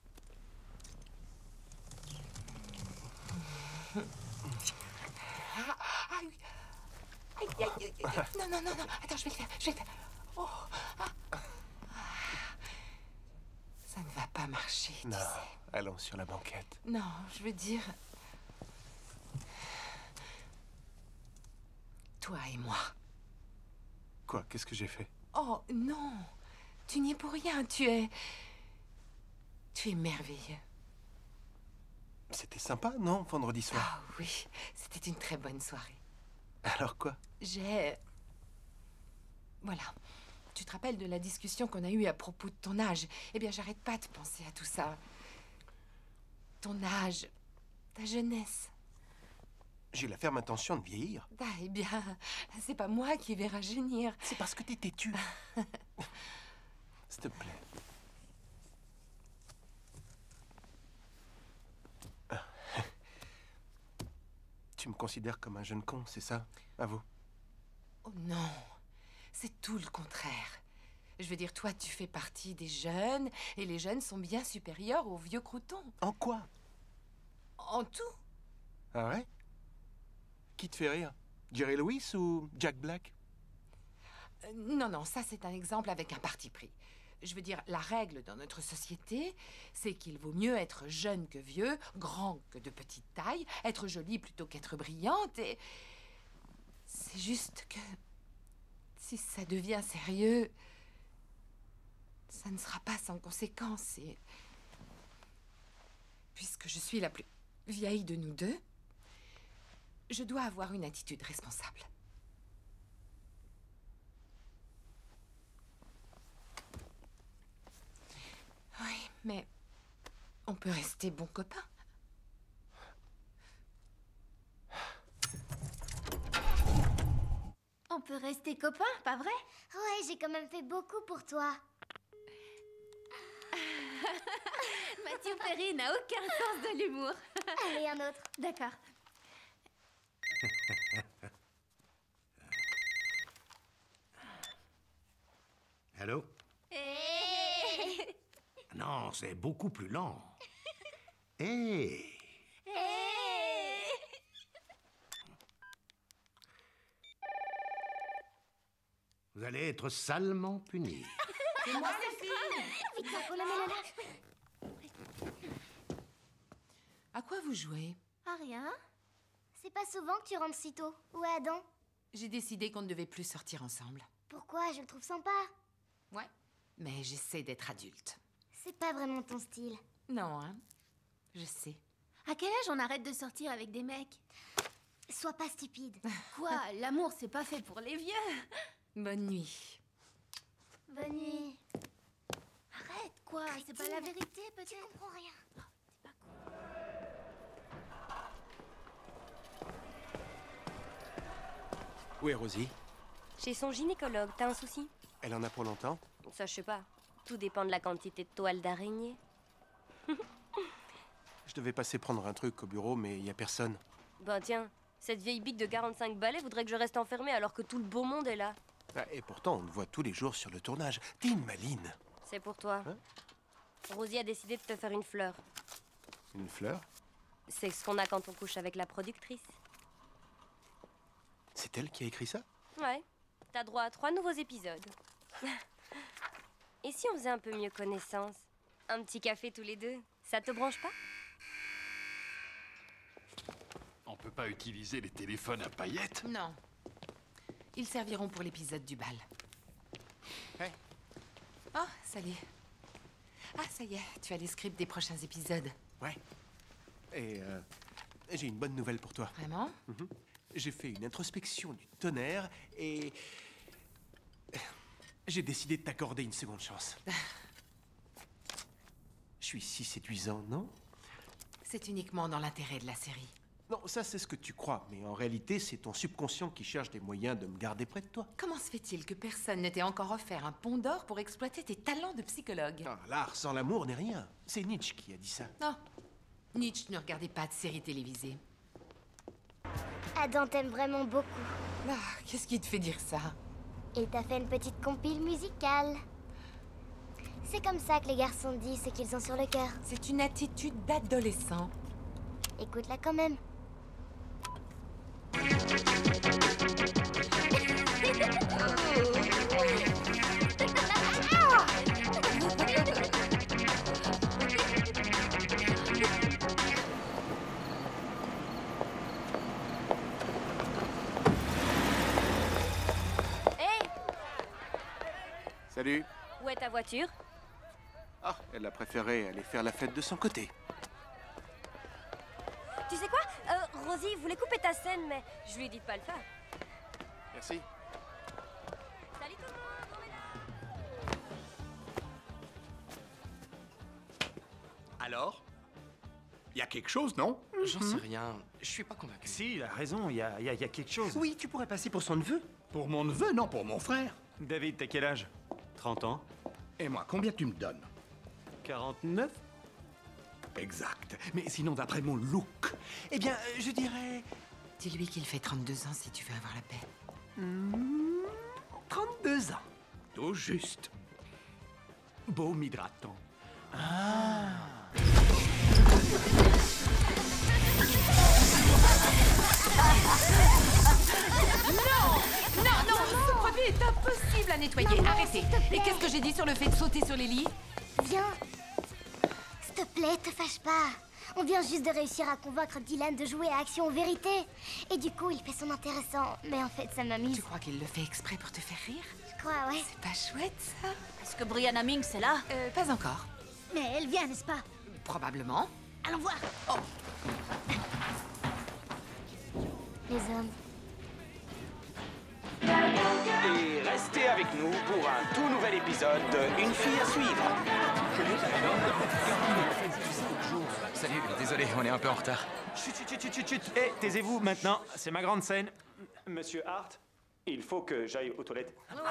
Non, non, non, non. Attends, je vais le faire, je vais le faire. Oh. Ça ne va pas marcher, tu Non, sais. allons sur la banquette. Non, je veux dire... Toi et moi. Quoi? Qu'est-ce que j'ai fait? Oh, non. Tu n'y es pour rien, tu es merveilleux. C'était sympa, non, vendredi soir? Ah oui, c'était une très bonne soirée. Alors quoi? Voilà. Tu te rappelles de la discussion qu'on a eue à propos de ton âge? Eh bien, j'arrête pas de penser à tout ça. Ton âge, ta jeunesse. J'ai la ferme intention de vieillir. Ah, eh bien, c'est pas moi qui vais rajeunir. C'est parce que t'es têtu. S'il te plaît. Tu me considères comme un jeune con, c'est ça? À vous? Oh non, c'est tout le contraire. Je veux dire, toi, tu fais partie des jeunes, et les jeunes sont bien supérieurs aux vieux croutons. En quoi? En tout. Ah ouais? Qui te fait rire? Jerry Lewis ou Jack Black? Non, non, ça c'est un exemple avec un parti pris. Je veux dire, la règle dans notre société, c'est qu'il vaut mieux être jeune que vieux, grand que de petite taille, être jolie plutôt qu'être brillante, et... C'est juste que... si ça devient sérieux, ça ne sera pas sans conséquence, et... Puisque je suis la plus vieille de nous deux, je dois avoir une attitude responsable. Oui, mais on peut rester bons copains. On peut rester copains, pas vrai? Ouais, j'ai quand même fait beaucoup pour toi. Matthew Perry n'a aucun sens de l'humour. Allez, un autre. D'accord. Allô? Hey. Non, c'est beaucoup plus lent. Hey. Hey. Vous allez être salement punis. C'est moi, Sophie. Vite, faut la mettre là. À quoi vous jouez? Ah, rien. C'est pas souvent que tu rentres si tôt. Où est Adam? J'ai décidé qu'on ne devait plus sortir ensemble. Pourquoi? Je le trouve sympa. Ouais, mais j'essaie d'être adulte. C'est pas vraiment ton style. Non, hein? Je sais. À quel âge on arrête de sortir avec des mecs? Sois pas stupide. Quoi? L'amour, c'est pas fait pour les vieux. Bonne nuit. Bonne nuit. Arrête, quoi? C'est pas la vérité, peut-être? Tu comprends rien. Où est Rosie? Chez son gynécologue, t'as un souci? Elle en a pour longtemps? Ça, je sais pas. Tout dépend de la quantité de toile d'araignée. Je devais passer prendre un truc au bureau, mais il y a personne. Ben tiens, cette vieille bique de 45 balais voudrait que je reste enfermée alors que tout le beau monde est là. Ah, et pourtant, on le voit tous les jours sur le tournage. T'es une maline. C'est pour toi. Hein? Rosie a décidé de te faire une fleur. Une fleur? C'est ce qu'on a quand on couche avec la productrice. C'est elle qui a écrit ça? Ouais. T'as droit à 3 nouveaux épisodes. Et si on faisait un peu mieux connaissance? Un petit café tous les deux? Ça te branche pas? On peut pas utiliser les téléphones à paillettes? Non. Ils serviront pour l'épisode du bal. Hey. Oh, salut. Ah, ça y est, tu as les scripts des prochains épisodes. Ouais. Et j'ai une bonne nouvelle pour toi. Vraiment? J'ai fait une introspection du tonnerre et... j'ai décidé de t'accorder une seconde chance. Je suis si séduisant, non? C'est uniquement dans l'intérêt de la série. Non, ça c'est ce que tu crois, mais en réalité c'est ton subconscient qui cherche des moyens de me garder près de toi. Comment se fait-il que personne ne t'ait encore offert un pont d'or pour exploiter tes talents de psychologue? Ah, l'art sans l'amour n'est rien. C'est Nietzsche qui a dit ça. Non. Nietzsche ne regardait pas de séries télévisées. Adam t'aime vraiment beaucoup. Ah, qu'est-ce qui te fait dire ça? Il t'a fait une petite compile musicale. C'est comme ça que les garçons disent ce qu'ils ont sur le cœur. C'est une attitude d'adolescent. Écoute-la quand même. Hey! Salut. Où est ta voiture? Ah, elle a préféré aller faire la fête de son côté. Tu sais quoi? Rosie voulait couper ta scène, mais je lui ai dit de pas le faire. Merci. Salut tout le monde, on est là. Alors? Il y a quelque chose, non? J'en sais rien. Je suis pas convaincu. Si, il a raison, il y a quelque chose. Oui, tu pourrais passer pour son neveu. Pour mon neveu, non, pour mon frère. David, t'as quel âge? 30 ans. Et moi, combien tu me donnes? 49? Exact. Mais sinon, d'après mon look, Eh bien, je dirais... Dis-lui qu'il fait 32 ans si tu veux avoir la paix. 32 ans. tout juste. Beau m'hydratant. Non, ce produit est impossible à nettoyer. Maman, Arrêtez. s'il te plaît. Et qu'est-ce que j'ai dit sur le fait de sauter sur les lits? Viens. S'il te plaît, te fâche pas. On vient juste de réussir à convaincre Dylan de jouer à Action Vérité. Et du coup, il fait son intéressant. Mais en fait, ça m'amuse. Tu crois qu'il le fait exprès pour te faire rire? Je crois, ouais. C'est pas chouette, ça? Est-ce que Brianna Minks est là? Pas encore. Mais elle vient, n'est-ce pas? Probablement. Allons voir. Les hommes. Et restez avec nous pour un tout nouvel épisode de Une fille à suivre. Salut, désolé, on est un peu en retard. Chut. Eh, taisez-vous maintenant, c'est ma grande scène. Monsieur Hart, il faut que j'aille aux toilettes. Merci,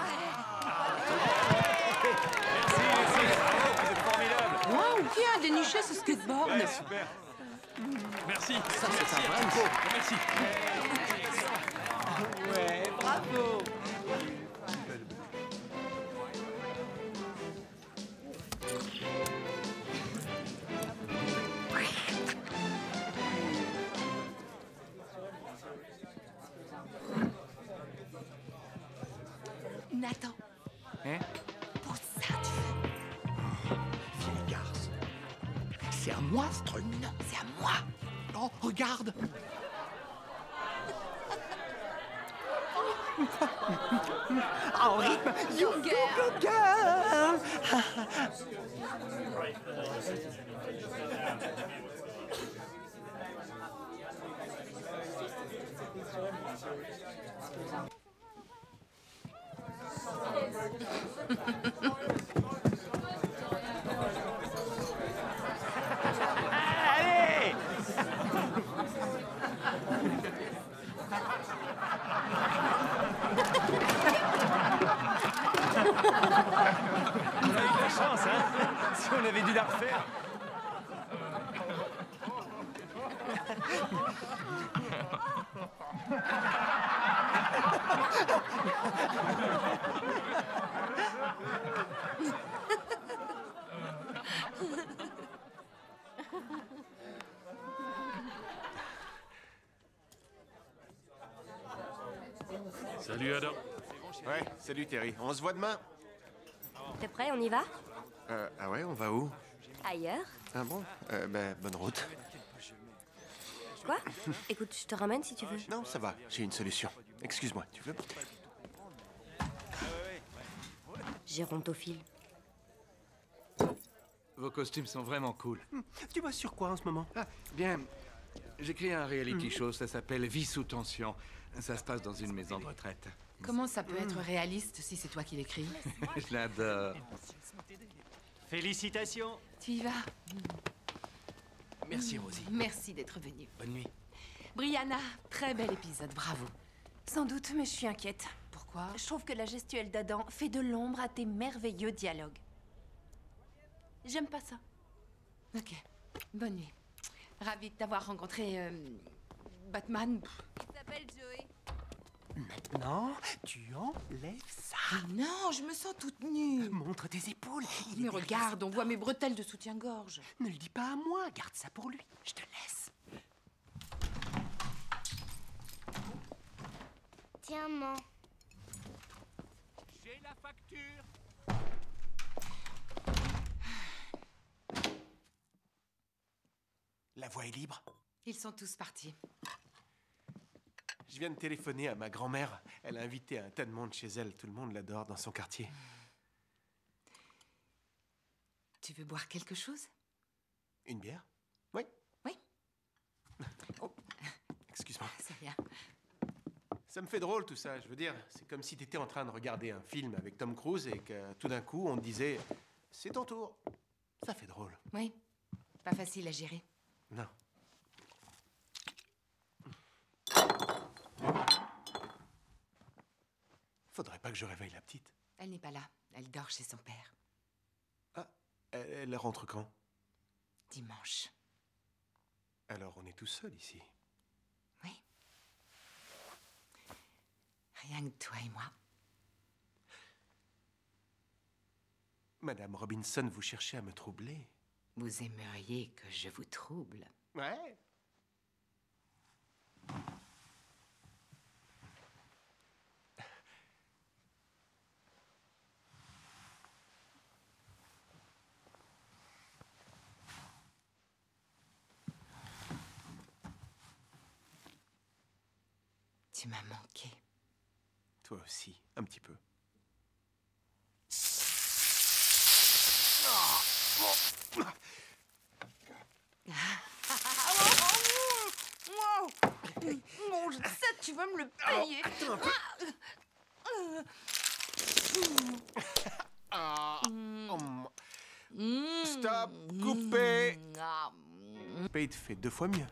vous êtes formidable. Wow, qui a déniché ce skateboard? Ouais, super. Merci. Ça, c'est un vrai info. Merci. Ouais, bravo. Nathan. Hein? Pour ça, tu veux? Vieille garce. C'est à moi, ce truc. Non, c'est à moi. Oh, regarde. En rythme. You go girl. Allez! On a eu de la chance, hein? Si on avait dû la refaire. Salut Adam. Ouais, salut Terry. On se voit demain? T'es prêt, on y va? Ah ouais, on va où? Ailleurs? Ah bon? Bonne route. Quoi? Écoute, je te ramène si tu veux. Non, ça va, j'ai une solution. Excuse-moi, tu veux? Gérontophile. Vos costumes sont vraiment cool. Tu bosses sur quoi en ce moment? Ah, bien. J'écris un reality show, ça s'appelle Vie sous tension. Ça se passe dans une maison de retraite. Comment ça peut être réaliste si c'est toi qui l'écris? Je l'adore. Félicitations. Tu y vas? Merci, Rosie. Merci d'être venue. Bonne nuit. Brianna, très bel épisode, bravo. Sans doute, mais je suis inquiète. Pourquoi? Je trouve que la gestuelle d'Adam fait de l'ombre à tes merveilleux dialogues. J'aime pas ça. Ok, bonne nuit. Ravie de t'avoir rencontré, Batman. Il s'appelle Joey. Maintenant, tu enlèves ça. Ah non, je me sens toute nue. Montre tes épaules. Mais regarde, on voit mes bretelles de soutien-gorge. Ne le dis pas à moi, garde ça pour lui. Je te laisse. Tiens, maman. J'ai la facture. La voie est libre. Ils sont tous partis. Je viens de téléphoner à ma grand-mère. Elle a invité un tas de monde chez elle. Tout le monde l'adore dans son quartier. Tu veux boire quelque chose? Une bière? Oui. Oui. Oh. Excuse-moi. C'est rien. Ça me fait drôle tout ça. Je veux dire, c'est comme si t'étais en train de regarder un film avec Tom Cruise et que tout d'un coup on te disait « C'est ton tour ». Ça fait drôle. Oui. Pas facile à gérer. Non. Faudrait pas que je réveille la petite. Elle n'est pas là. Elle dort chez son père. Ah, elle rentre quand? Dimanche. Alors on est tous seuls ici. Oui. Rien que toi et moi. Madame Robinson, vous cherchez à me troubler. Vous aimeriez que je vous trouble. Ouais. Tu m'as manqué. Toi aussi, un petit peu. Bon, je sais, tu vas me le payer. Attends un peu. Stop, coupez. Spade fait 2 fois mieux.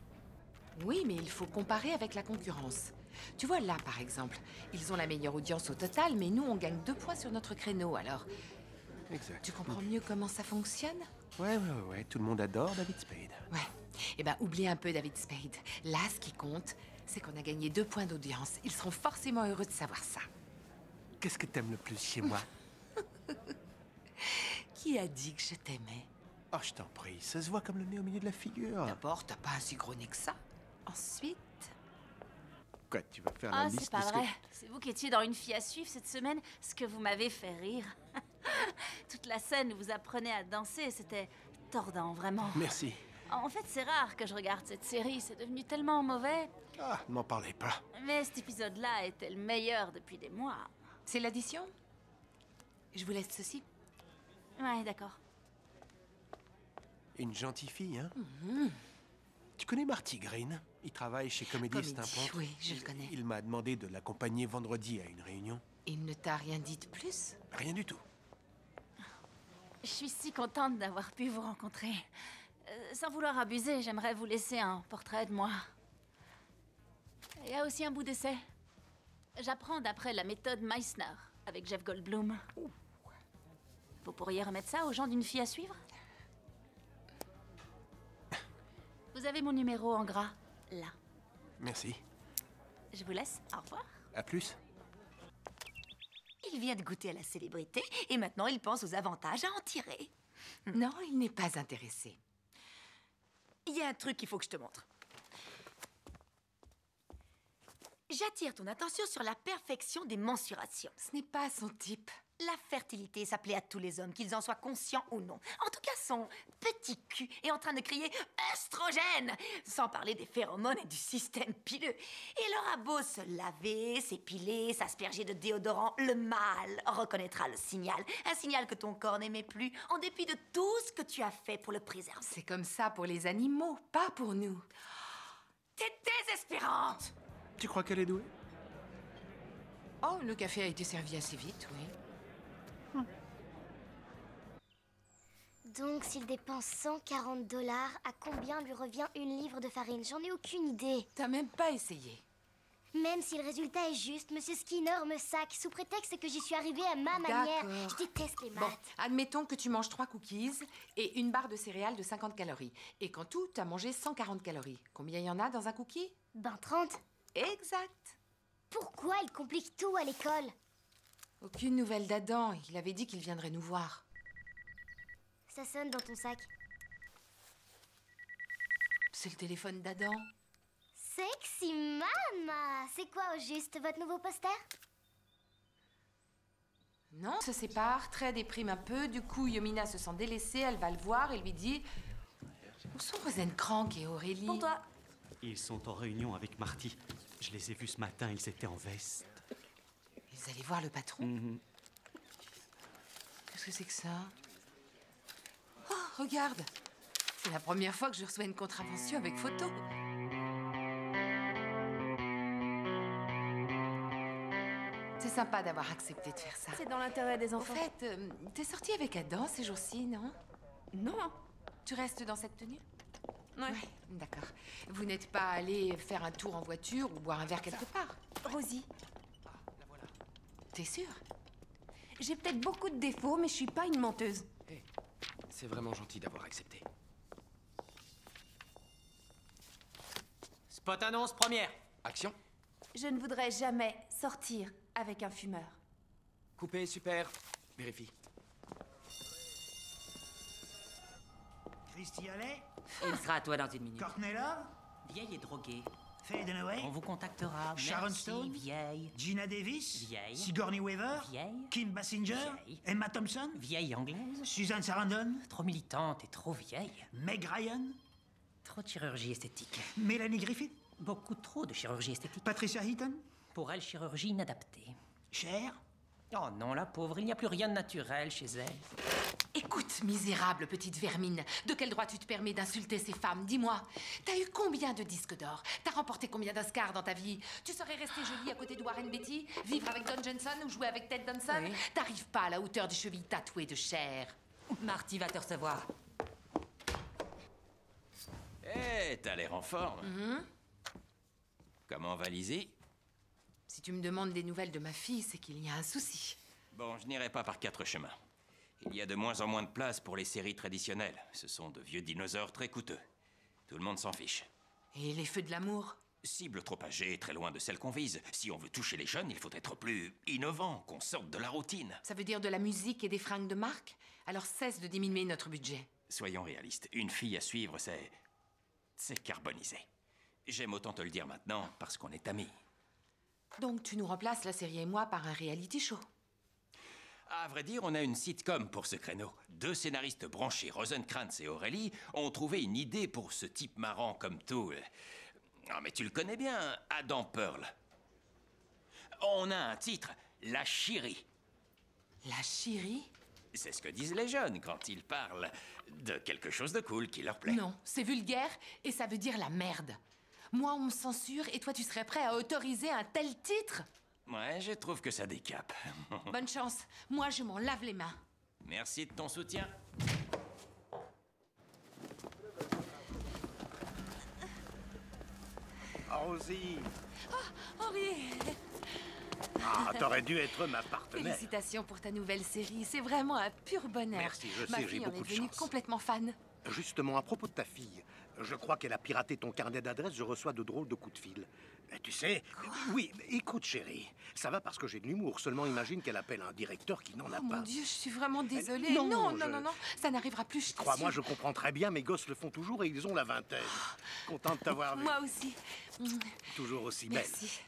Oui, mais il faut comparer avec la concurrence. Tu vois, là, par exemple, ils ont la meilleure audience au total, mais nous, on gagne 2 points sur notre créneau, alors... Exact. Tu comprends mieux comment ça fonctionne? Ouais. Tout le monde adore David Spade. Ouais. Eh ben, oublie un peu David Spade. Là, ce qui compte, c'est qu'on a gagné 2 points d'audience. Ils seront forcément heureux de savoir ça. Qu'est-ce que t'aimes le plus chez moi? Qui a dit que je t'aimais? Oh, je t'en prie, ça se voit comme le nez au milieu de la figure. D'abord, t'as pas un si gros nez que ça. Ensuite... Quoi, tu vas faire la Ah, liste c'est pas de ce vrai. que... C'est vous qui étiez dans Une fille à suivre cette semaine, ce que vous m'avez fait rire. Toute la scène où vous apprenez à danser, c'était tordant, vraiment. Merci. En fait, c'est rare que je regarde cette série, c'est devenu tellement mauvais. Ah, n'en parlez pas. Mais cet épisode-là était le meilleur depuis des mois. C'est l'addition? Je vous laisse ceci. Ouais, d'accord. Une gentille fille, hein? Tu connais Marty Green? Il travaille chez Comedy Stimpante. Oui, je le connais. Il m'a demandé de l'accompagner vendredi à une réunion. Il ne t'a rien dit de plus? Rien du tout. Je suis si contente d'avoir pu vous rencontrer. Sans vouloir abuser, j'aimerais vous laisser un portrait de moi. Il y a aussi un bout d'essai. J'apprends d'après la méthode Meissner, avec Jeff Goldblum. Vous pourriez remettre ça aux gens d'Une fille à suivre? Vous avez mon numéro en gras, là. Merci. Je vous laisse, au revoir. À plus. Il vient de goûter à la célébrité et maintenant il pense aux avantages à en tirer. Non, il n'est pas intéressé. Il y a un truc qu'il faut que je te montre. J'attire ton attention sur la perfection des mensurations. Ce n'est pas son type. La fertilité s'appelait à tous les hommes, qu'ils en soient conscients ou non. En tout cas, son petit cul est en train de crier « œstrogène !» sans parler des phéromones et du système pileux. Et il aura beau se laver, s'épiler, s'asperger de déodorant, le mâle reconnaîtra le signal. Un signal que ton corps n'aimait plus, en dépit de tout ce que tu as fait pour le préserver. C'est comme ça pour les animaux, pas pour nous. T'es désespérante! Tu crois qu'elle est douée? Oh, le café a été servi assez vite, oui. Donc, s'il dépense 140 $, à combien lui revient une livre de farine? J'en ai aucune idée. T'as même pas essayé. Même si le résultat est juste, Monsieur Skinner me sac sous prétexte que j'y suis arrivée à ma manière. Je déteste les maths. Bon, admettons que tu manges 3 cookies et une barre de céréales de 50 calories. Et qu'en tout, t'as mangé 140 calories. Combien il y en a dans un cookie? Ben 30. Exact. Pourquoi il complique tout à l'école? Aucune nouvelle d'Adam. Il avait dit qu'il viendrait nous voir. Ça sonne dans ton sac. C'est le téléphone d'Adam. Sexy mama! C'est quoi au juste, votre nouveau poster? Non, on se sépare, très déprime un peu. Du coup, Yomina se sent délaissée, elle va le voir et lui dit... Où sont Rosencrank et Aurélie? Pour toi. Ils sont en réunion avec Marty. Je les ai vus ce matin, ils étaient en veste. Ils allaient voir le patron? Qu'est-ce que c'est que ça? Oh, regarde! C'est la première fois que je reçois une contravention avec photo. C'est sympa d'avoir accepté de faire ça. C'est dans l'intérêt des enfants. En fait, t'es sortie avec Adam ces jours-ci, non? Non. Tu restes dans cette tenue? Ouais. D'accord. Vous n'êtes pas allé faire un tour en voiture ou boire un verre quelque part? Rosie. T'es sûre? J'ai peut-être beaucoup de défauts, mais je suis pas une menteuse. C'est vraiment gentil d'avoir accepté. Spot annonce première. Action. Je ne voudrais jamais sortir avec un fumeur. Coupé, super. Vérifie. Christy Alley? Il sera à toi dans une minute. Courtney Love? Vieille et droguée. Faye Dunaway? On vous contactera. Sharon Merci, Stone? Vieille. Gina Davis? Vieille. Sigourney Weaver? Vieille. Kim Basinger? Vieille. Emma Thompson? Vieille anglaise. Susan Sarandon? Trop militante et trop vieille. Meg Ryan? Trop de chirurgie esthétique. Mélanie Griffith? Beaucoup trop de chirurgie esthétique. Patricia Heaton? Pour elle, chirurgie inadaptée. Cher? Oh non, la pauvre, il n'y a plus rien de naturel chez elle. Écoute, misérable petite vermine, de quel droit tu te permets d'insulter ces femmes? Dis-moi, t'as eu combien de disques d'or? T'as remporté combien d'Oscars dans ta vie? Tu serais restée jolie à côté de Warren Beatty, vivre avec Don Johnson ou jouer avec Ted Danson? Oui. T'arrives pas à la hauteur des chevilles tatouées de chair. Marty va te recevoir. Eh, t'as l'air en forme. Mhm. Comment va Lizzie? Si tu me demandes des nouvelles de ma fille, c'est qu'il y a un souci. Bon, je n'irai pas par 4 chemins. Il y a de moins en moins de place pour les séries traditionnelles. Ce sont de vieux dinosaures très coûteux. Tout le monde s'en fiche. Et les feux de l'amour? Cible trop âgée, très loin de celle qu'on vise. Si on veut toucher les jeunes, il faut être plus innovant, qu'on sorte de la routine. Ça veut dire de la musique et des fringues de marque? Alors cesse de diminuer notre budget. Soyons réalistes. Une fille à suivre, c'est carbonisé. J'aime autant te le dire maintenant parce qu'on est amis. Donc tu nous remplaces, la série et moi, par un reality show. À vrai dire, on a une sitcom pour ce créneau. 2 scénaristes branchés, Rosenkrantz et Aurélie, ont trouvé une idée pour ce type marrant comme tout. Ah, mais tu le connais bien, Adam Pearl. On a un titre, La Chérie. La chérie? C'est ce que disent les jeunes quand ils parlent de quelque chose de cool qui leur plaît. Non, c'est vulgaire et ça veut dire la merde. Moi, on me censure et toi, tu serais prêt à autoriser un tel titre? Ouais, je trouve que ça décape. Bonne chance. Moi, je m'en lave les mains. Merci de ton soutien. Rosie. Oh, Henri! Ah, t'aurais dû être ma partenaire. Félicitations pour ta nouvelle série. C'est vraiment un pur bonheur. Merci, je Ma sais, j'ai fille en beaucoup est de devenue chance. complètement fan. Justement, à propos de ta fille, je crois qu'elle a piraté ton carnet d'adresses, je reçois de drôles de coups de fil. Tu sais, oui, écoute chérie, ça va parce que j'ai de l'humour, seulement imagine qu'elle appelle un directeur qui n'en a Oh pas. mon Dieu, je suis vraiment désolée. Non, non, je- non, ça n'arrivera plus, je Crois-moi, je t'assure. comprends très bien, mes gosses le font toujours et ils ont la vingtaine. Content de t'avoir vu. Moi aussi. Toujours aussi belle. Merci.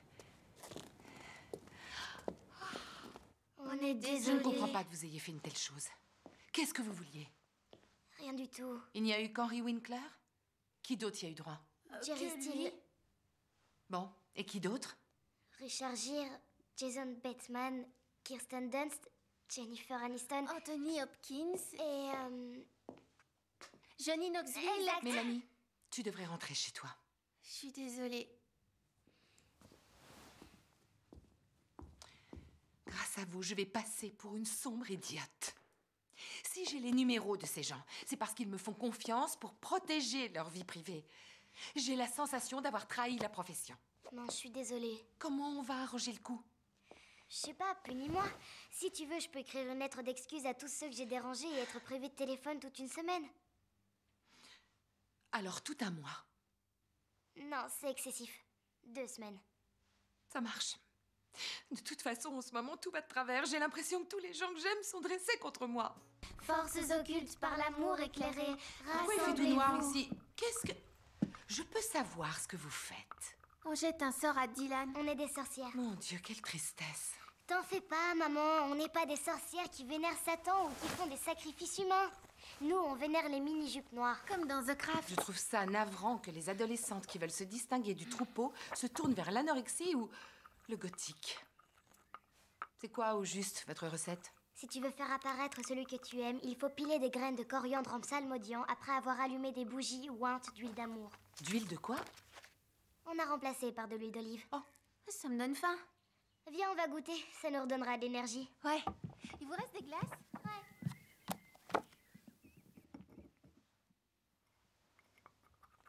On est Je désolé. ne comprends pas que vous ayez fait une telle chose. Qu'est-ce que vous vouliez? Rien du tout. Il n'y a eu qu'Henry Winkler? Qui d'autre y a eu droit? Jerry Steele, Bon, et qui d'autre? Richard Gere, Jason Bateman, Kirsten Dunst, Jennifer Aniston, Anthony Hopkins et Johnny Knoxville. Exact. Mélanie, tu devrais rentrer chez toi. Je suis désolée. Grâce à vous, je vais passer pour une sombre idiote. Si j'ai les numéros de ces gens, c'est parce qu'ils me font confiance pour protéger leur vie privée. J'ai la sensation d'avoir trahi la profession. Non, je suis désolée. Comment on va arranger le coup? Je sais pas, punis-moi. Si tu veux, je peux écrire une lettre d'excuse à tous ceux que j'ai dérangés et être privé de téléphone toute une semaine. Alors tout un mois. Non, c'est excessif. 2 semaines. Ça marche. De toute façon, en ce moment, tout va de travers. J'ai l'impression que tous les gens que j'aime sont dressés contre moi. Forces occultes par l'amour éclairé. Pourquoi il fait tout noir ici? Qu'est-ce que... Je peux savoir ce que vous faites? On jette un sort à Dylan. On est des sorcières. Mon Dieu, quelle tristesse. T'en fais pas, maman. On n'est pas des sorcières qui vénèrent Satan ou qui font des sacrifices humains. Nous, on vénère les mini-jupes noires. Comme dans The Craft. Je trouve ça navrant que les adolescentes qui veulent se distinguer du troupeau se tournent vers l'anorexie ou le gothique. C'est quoi, au juste, votre recette? Si tu veux faire apparaître celui que tu aimes, il faut piler des graines de coriandre en psalmodiant après avoir allumé des bougies ointes d'huile d'amour. D'huile de quoi? On a remplacé par de l'huile d'olive. Oh, ça me donne faim. Viens, on va goûter, ça nous redonnera de l'énergie. Ouais. Il vous reste des glaces? Ouais.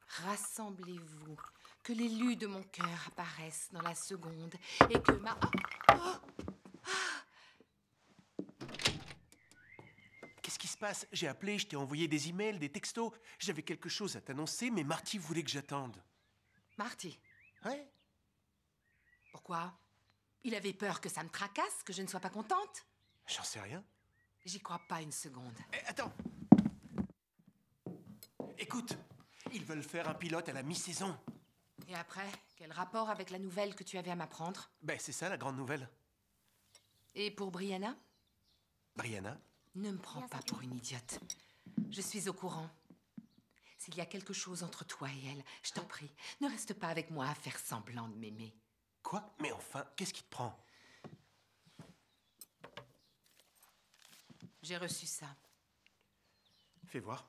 Rassemblez-vous, que l'élu de mon cœur apparaisse dans la seconde et que ma... Ah! passe? J'ai appelé, je t'ai envoyé des emails, des textos. J'avais quelque chose à t'annoncer, mais Marty voulait que j'attende. Marty? Ouais? Pourquoi? Il avait peur que ça me tracasse, que je ne sois pas contente? J'en sais rien. J'y crois pas une seconde. Attends. Écoute, ils veulent faire un pilote à la mi-saison. Et après, quel rapport avec la nouvelle que tu avais à m'apprendre? Ben, c'est ça la grande nouvelle. Et pour Brianna? Brianna? Ne me prends pas pour une idiote. Je suis au courant. S'il y a quelque chose entre toi et elle, je t'en prie, ne reste pas avec moi à faire semblant de m'aimer. Quoi? Mais enfin, qu'est-ce qui te prend? J'ai reçu ça. Fais voir.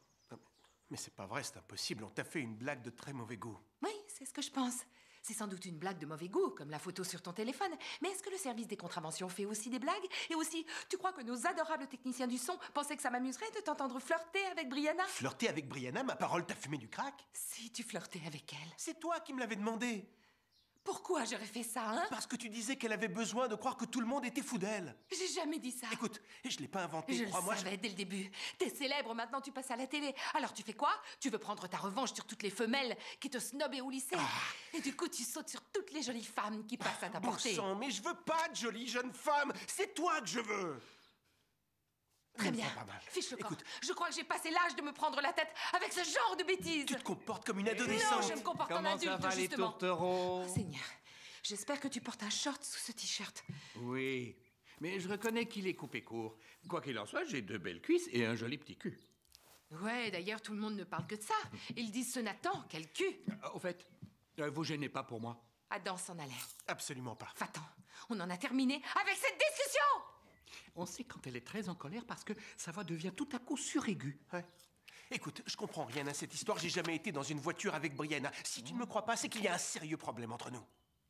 Mais c'est pas vrai, c'est impossible. On t'a fait une blague de très mauvais goût. Oui, c'est ce que je pense. C'est sans doute une blague de mauvais goût, comme la photo sur ton téléphone. Mais est-ce que le service des contraventions fait aussi des blagues? Et aussi, tu crois que nos adorables techniciens du son pensaient que ça m'amuserait de t'entendre flirter avec Brianna? Flirter avec Brianna? Ma parole, t'as fumé du crack? Si tu flirtais avec elle. C'est toi qui me l'avais demandé. Pourquoi j'aurais fait ça, hein? Parce que tu disais qu'elle avait besoin de croire que tout le monde était fou d'elle. J'ai jamais dit ça. Écoute, je l'ai pas inventé, Je le crois-moi. savais dès le début. T'es célèbre, maintenant tu passes à la télé. Alors tu fais quoi? Tu veux prendre ta revanche sur toutes les femelles qui te snobaient au lycée. Et du coup, tu sautes sur toutes les jolies femmes qui passent à ta portée. Bon sang, mais je veux pas de jolie jeune femme. C'est toi que je veux. Très bien. Pas mal. Fiche le camp. Je crois que j'ai passé l'âge de me prendre la tête avec ce genre de bêtises. Tu te comportes comme une adolescente. Non, je me comporte en Comment adulte, ça va, les justement. tourtereaux? Oh, Seigneur. J'espère que tu portes un short sous ce t-shirt. Oui, mais je reconnais qu'il est coupé court. Quoi qu'il en soit, j'ai 2 belles cuisses et un joli petit cul. Ouais, d'ailleurs, tout le monde ne parle que de ça. Ils disent ce Nathan, quel cul. Au fait, vous gênez pas pour moi? Adam s'en allait. Absolument pas. Va-t'en. On en a terminé avec cette discussion. On sait quand elle est très en colère parce que sa voix devient tout à coup suraiguë. Ouais. Écoute, je comprends rien à cette histoire. J'ai jamais été dans une voiture avec Brianna. Si tu ne me crois pas, c'est qu'il y a un sérieux problème entre nous.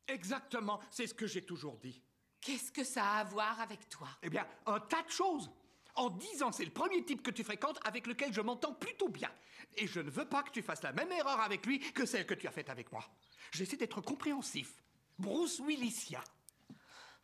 Exactement, c'est ce que j'ai toujours dit. Qu'est-ce que ça a à voir avec toi? Eh bien, un tas de choses. En 10 ans, c'est le premier type que tu fréquentes avec lequel je m'entends plutôt bien. Et je ne veux pas que tu fasses la même erreur avec lui que celle que tu as faite avec moi. J'essaie d'être compréhensif. Bruce Willisien.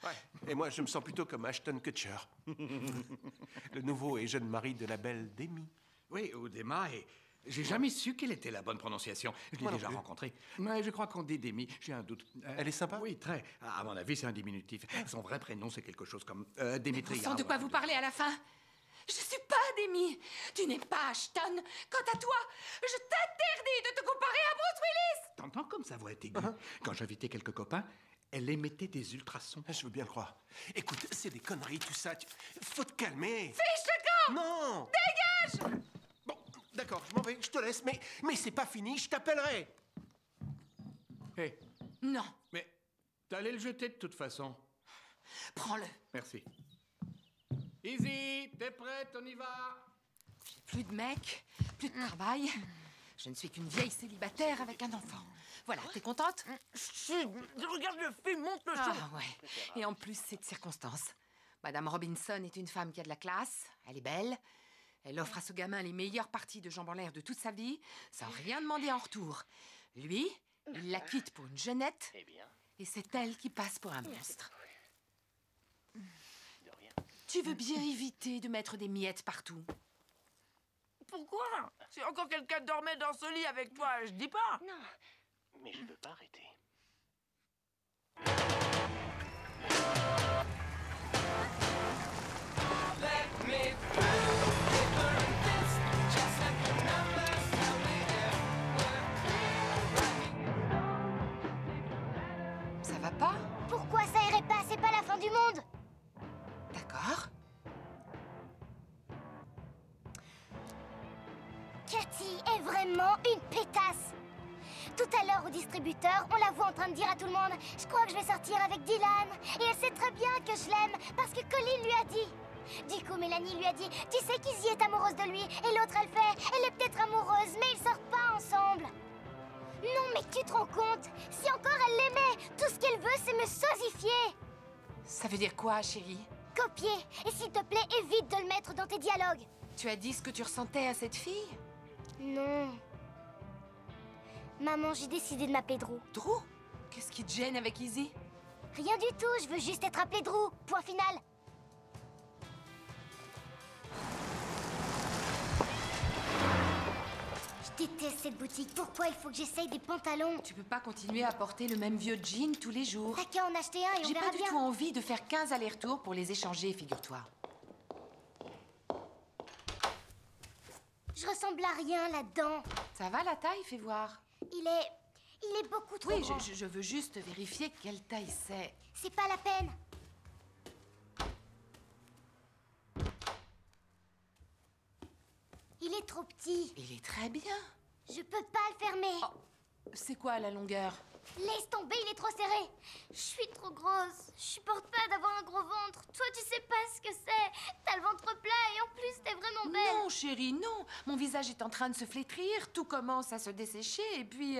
Ouais. Et moi, je me sens plutôt comme Ashton Kutcher. Le nouveau et jeune mari de la belle Demi. Oui, ou d'Emma, et j'ai jamais su quelle était la bonne prononciation. Je l'ai Moi non déjà plus. rencontrée. Mais je crois qu'on dit Demi, j'ai un doute. Elle est sympa? Oui, très. À mon avis, c'est un diminutif. Son vrai prénom, c'est quelque chose comme Démétria. Sans de quoi vous parlez à la fin? Je suis pas Demi. Tu n'es pas Ashton. Quant à toi, je t'interdis de te comparer à Bruce Willis. T'entends comme sa voix est aiguë? Quand j'invitais quelques copains, elle émettait des ultrasons. Je veux bien le croire. Écoute, c'est des conneries, tout ça. Faut te calmer. Fiche le camp! Non! Dégage! Bon, d'accord, je m'en vais, je te laisse, mais c'est pas fini, je t'appellerai. Hé. Non. Mais t'allais le jeter de toute façon. Prends-le. Merci. Easy, t'es prête, on y va? J'ai plus de mec, plus de travail. Je ne suis qu'une vieille célibataire avec un enfant. Voilà, t'es contente? Je regarde le film, monte le show. Ah ouais. Et en plus, c'est de circonstance. Madame Robinson est une femme qui a de la classe. Elle est belle. Elle offre à ce gamin les meilleures parties de jambes en l'air de toute sa vie, sans rien demander en retour. Lui, il la quitte pour une jeunette. Et c'est elle qui passe pour un monstre. Tu veux bien éviter de mettre des miettes partout? Pourquoi? Si encore quelqu'un dormait dans ce lit avec toi, je dis pas. Non, mais je veux pas arrêter. Ça va pas? Pourquoi ça irait pas? C'est pas la fin du monde. D'accord. Cathy est vraiment une pétasse. Tout à l'heure au distributeur, on la voit en train de dire à tout le monde « Je crois que je vais sortir avec Dylan ». Et elle sait très bien que je l'aime parce que Colin lui a dit. Du coup, Mélanie lui a dit « Tu sais qu'Izzy est amoureuse de lui ». Et l'autre, elle fait « Elle est peut-être amoureuse, mais ils sortent pas ensemble ». Non, mais tu te rends compte? Si encore elle l'aimait, tout ce qu'elle veut, c'est me sosifier. Ça veut dire quoi, chérie? Copier. Et s'il te plaît, évite de le mettre dans tes dialogues. Tu as dit ce que tu ressentais à cette fille? Non. Maman, j'ai décidé de m'appeler Drew. Drew? Qu'est-ce qui te gêne avec Izzy? Rien du tout, je veux juste être appelée Drew. Point final. déteste cette boutique. Pourquoi il faut que j'essaye des pantalons? Tu peux pas continuer à porter le même vieux jean tous les jours. T'as qu'à en acheter un et on J'ai verra pas du bien. tout envie de faire 15 allers-retours pour les échanger, figure-toi. Je ressemble à rien là-dedans. Ça va la taille, fais voir. Il est beaucoup trop Oui, grand. je veux juste vérifier quelle taille c'est. C'est pas la peine. Il est trop petit. Il est très bien. Je peux pas le fermer. C'est quoi la longueur? Laisse tomber, il est trop serré. Je suis trop grosse. Je supporte pas d'avoir un gros ventre. Toi, tu sais pas ce que c'est. T'as le ventre plat et en plus, t'es vraiment belle. Non, chérie, non. Mon visage est en train de se flétrir, tout commence à se dessécher, et puis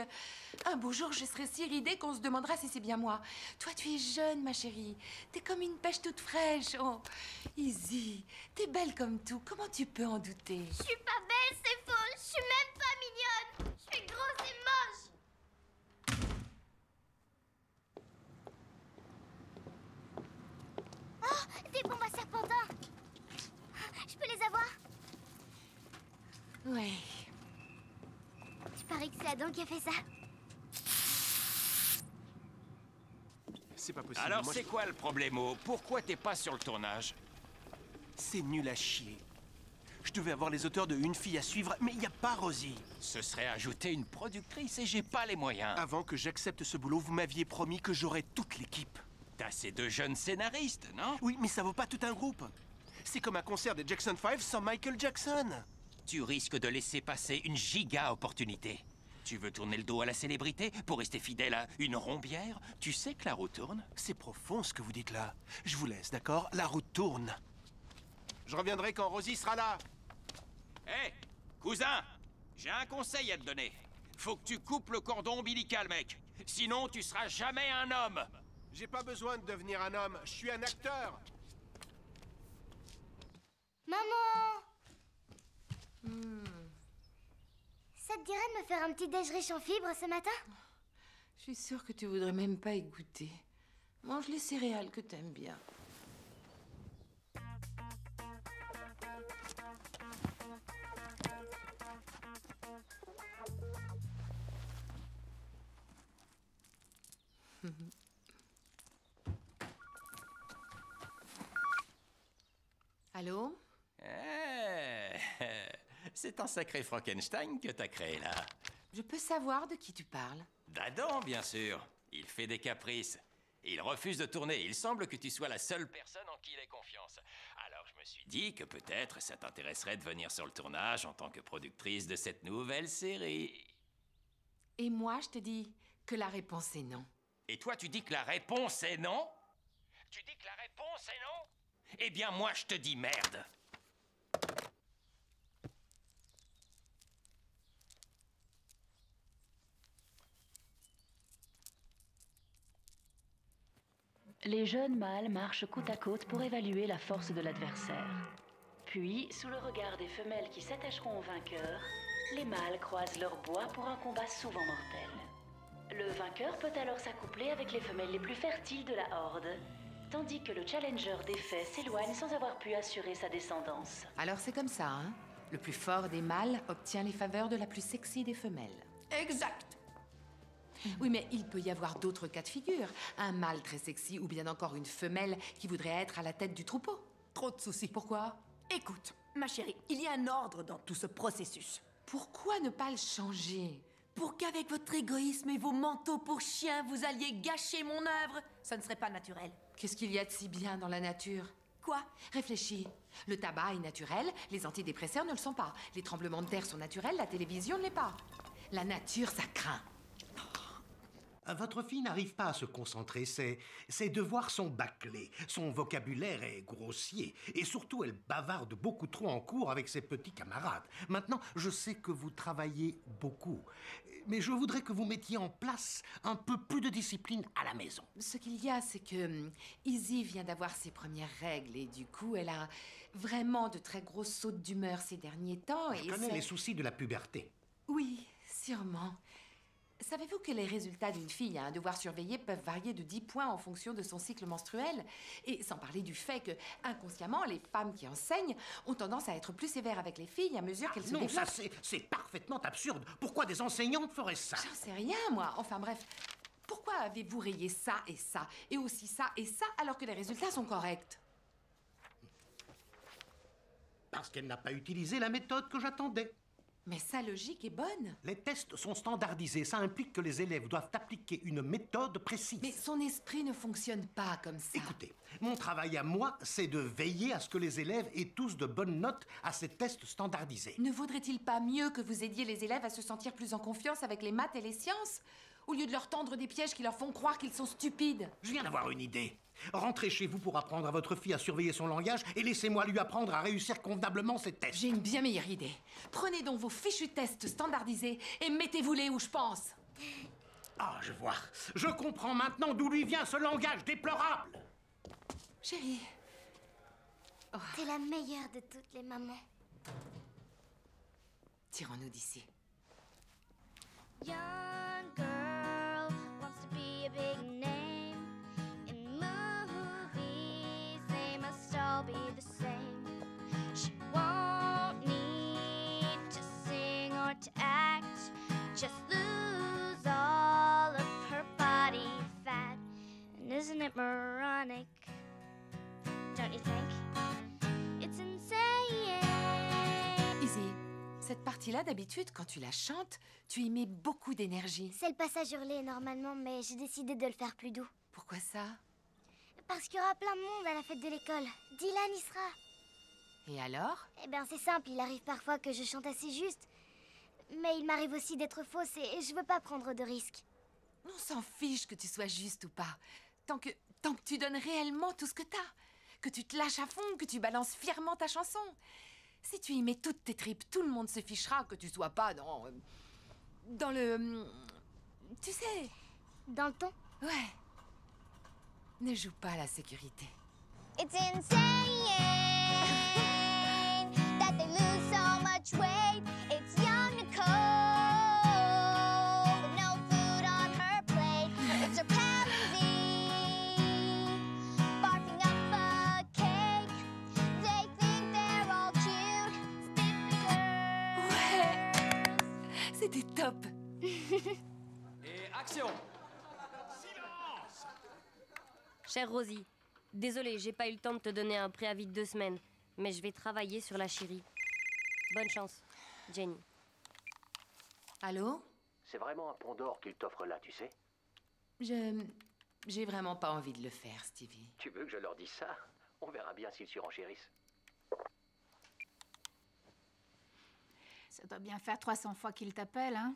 un beau jour, je serai si ridée qu'on se demandera si c'est bien moi. Toi, tu es jeune, ma chérie. T'es comme une pêche toute fraîche. Oh, Izzy, t'es belle comme tout. Comment tu peux en douter? Je suis pas belle, c'est faux. Je suis même pas mignonne. Je suis grosse et moche. Oh, des bombes à serpentin. Je peux les avoir? Ouais. Il paraît que c'est Adam qui a fait ça. C'est pas possible. Alors Moi, c'est quoi le problème? Pourquoi t'es pas sur le tournage? C'est nul à chier. Je devais avoir les auteurs de Une fille à suivre, mais il n'y a pas Rosie. Ce serait ajouter une productrice et j'ai pas les moyens. Avant que j'accepte ce boulot, vous m'aviez promis que j'aurais toute l'équipe. T'as ces deux jeunes scénaristes, non? Oui, mais ça vaut pas tout un groupe. C'est comme un concert des Jackson 5 sans Michael Jackson. Tu risques de laisser passer une giga opportunité. Tu veux tourner le dos à la célébrité pour rester fidèle à une rombière? Tu sais que la roue tourne? C'est profond ce que vous dites là. Je vous laisse, d'accord? La route tourne. Je reviendrai quand Rosie sera là. Hé, cousin, j'ai un conseil à te donner. Faut que tu coupes le cordon ombilical, mec. Sinon, tu seras jamais un homme. J'ai pas besoin de devenir un homme. Je suis un acteur. Maman! Ça te dirait de me faire un petit déj riche en fibres ce matin? Je suis sûre que tu voudrais même pas y goûter. Mange les céréales que t'aimes bien. Allô? C'est un sacré Frankenstein que t'as créé là. Je peux savoir de qui tu parles? D'Adam, bien sûr. Il fait des caprices. Il refuse de tourner. Il semble que tu sois la seule personne en qui il ait confiance. Alors je me suis dit que peut-être ça t'intéresserait de venir sur le tournage en tant que productrice de cette nouvelle série. Et moi, je te dis que la réponse est non. Et toi, tu dis que la réponse est non? Tu dis que la réponse est non? Eh bien, moi, je te dis merde. Les jeunes mâles marchent côte à côte pour évaluer la force de l'adversaire. Puis, sous le regard des femelles qui s'attacheront au vainqueur, les mâles croisent leurs bois pour un combat souvent mortel. Le vainqueur peut alors s'accoupler avec les femelles les plus fertiles de la horde, tandis que le challenger défait s'éloigne sans avoir pu assurer sa descendance. Alors c'est comme ça, hein? Le plus fort des mâles obtient les faveurs de la plus sexy des femelles. Exact. Oui, mais il peut y avoir d'autres cas de figure. Un mâle très sexy ou bien encore une femelle qui voudrait être à la tête du troupeau. Trop de soucis. Pourquoi? Écoute, ma chérie, il y a un ordre dans tout ce processus. Pourquoi ne pas le changer? Pour qu'avec votre égoïsme et vos manteaux pour chiens, vous alliez gâcher mon œuvre, ça ne serait pas naturel. Qu'est-ce qu'il y a de si bien dans la nature? Quoi? Réfléchis. Le tabac est naturel, les antidépresseurs ne le sont pas. Les tremblements de terre sont naturels, la télévision ne l'est pas. La nature, ça craint. Votre fille n'arrive pas à se concentrer. Ses devoirs sont bâclés. Son vocabulaire est grossier. Et surtout, elle bavarde beaucoup trop en cours avec ses petits camarades. Maintenant, je sais que vous travaillez beaucoup. Mais je voudrais que vous mettiez en place un peu plus de discipline à la maison. Ce qu'il y a, c'est que Izzy vient d'avoir ses premières règles. Et du coup, elle a vraiment de très grosses sautes d'humeur ces derniers temps. Je connais les soucis de la puberté. Oui, sûrement. Savez-vous que les résultats d'une fille à un devoir surveillé peuvent varier de 10 points en fonction de son cycle menstruel? Et sans parler du fait que, inconsciemment, les femmes qui enseignent ont tendance à être plus sévères avec les filles à mesure qu'elles se Non, développent. ça c'est parfaitement absurde. Pourquoi des enseignants feraient ça? J'en sais rien, moi. Enfin bref, pourquoi avez-vous rayé ça, et aussi ça, alors que les résultats sont corrects? Parce qu'elle n'a pas utilisé la méthode que j'attendais. Mais sa logique est bonne. Les tests sont standardisés. Ça implique que les élèves doivent appliquer une méthode précise. Mais son esprit ne fonctionne pas comme ça. Écoutez, mon travail à moi, c'est de veiller à ce que les élèves aient tous de bonnes notes à ces tests standardisés. Ne vaudrait-il pas mieux que vous aidiez les élèves à se sentir plus en confiance avec les maths et les sciences, au lieu de leur tendre des pièges qui leur font croire qu'ils sont stupides? Je viens d'avoir une idée. Rentrez chez vous pour apprendre à votre fille à surveiller son langage et laissez-moi lui apprendre à réussir convenablement ses tests. J'ai une bien meilleure idée. Prenez donc vos fichus tests standardisés et mettez-vous-les où je pense. Ah, je vois. Je comprends maintenant d'où lui vient ce langage déplorable. Chérie. Oh. T'es la meilleure de toutes les mamans. Tirons-nous d'ici. Young girl wants to be a big name. In movies, they must all be the same. She won't need to sing or to act. Just lose all of her body fat. And isn't it moronic? Don't you think? It's insane. Izzy, cette partie-là, d'habitude, quand tu la chantes, tu y mets beaucoup d'énergie. C'est le passage hurlé normalement, mais j'ai décidé de le faire plus doux. Pourquoi ça? Parce qu'il y aura plein de monde à la fête de l'école. Dylan y sera. Et alors? Eh bien, c'est simple, il arrive parfois que je chante assez juste. Mais il m'arrive aussi d'être fausse et je veux pas prendre de risques. On s'en fiche que tu sois juste ou pas. Tant que tu donnes réellement tout ce que t'as. Que tu te lâches à fond, que tu balances fièrement ta chanson. Si tu y mets toutes tes tripes, tout le monde se fichera que tu sois pas dans le... Tu sais... Dans le ton? Ouais. Ne joue pas à la sécurité. It's insane that they lose so much weight. It's young Nicole with no food on her plate. It's her pansy barfing up a cake. They think they're all cute, stiffy girls. C'était top. Et action! Chère Rosie, désolée, j'ai pas eu le temps de te donner un préavis de 2 semaines, mais je vais travailler sur la chérie. Bonne chance, Jenny. Allô? C'est vraiment un pont d'or qu'il t'offre là, tu sais. J'ai vraiment pas envie de le faire, Stevie. Tu veux que je leur dise ça? On verra bien s'ils surenchérissent. Ça doit bien faire 300 fois qu'il t'appelle, hein?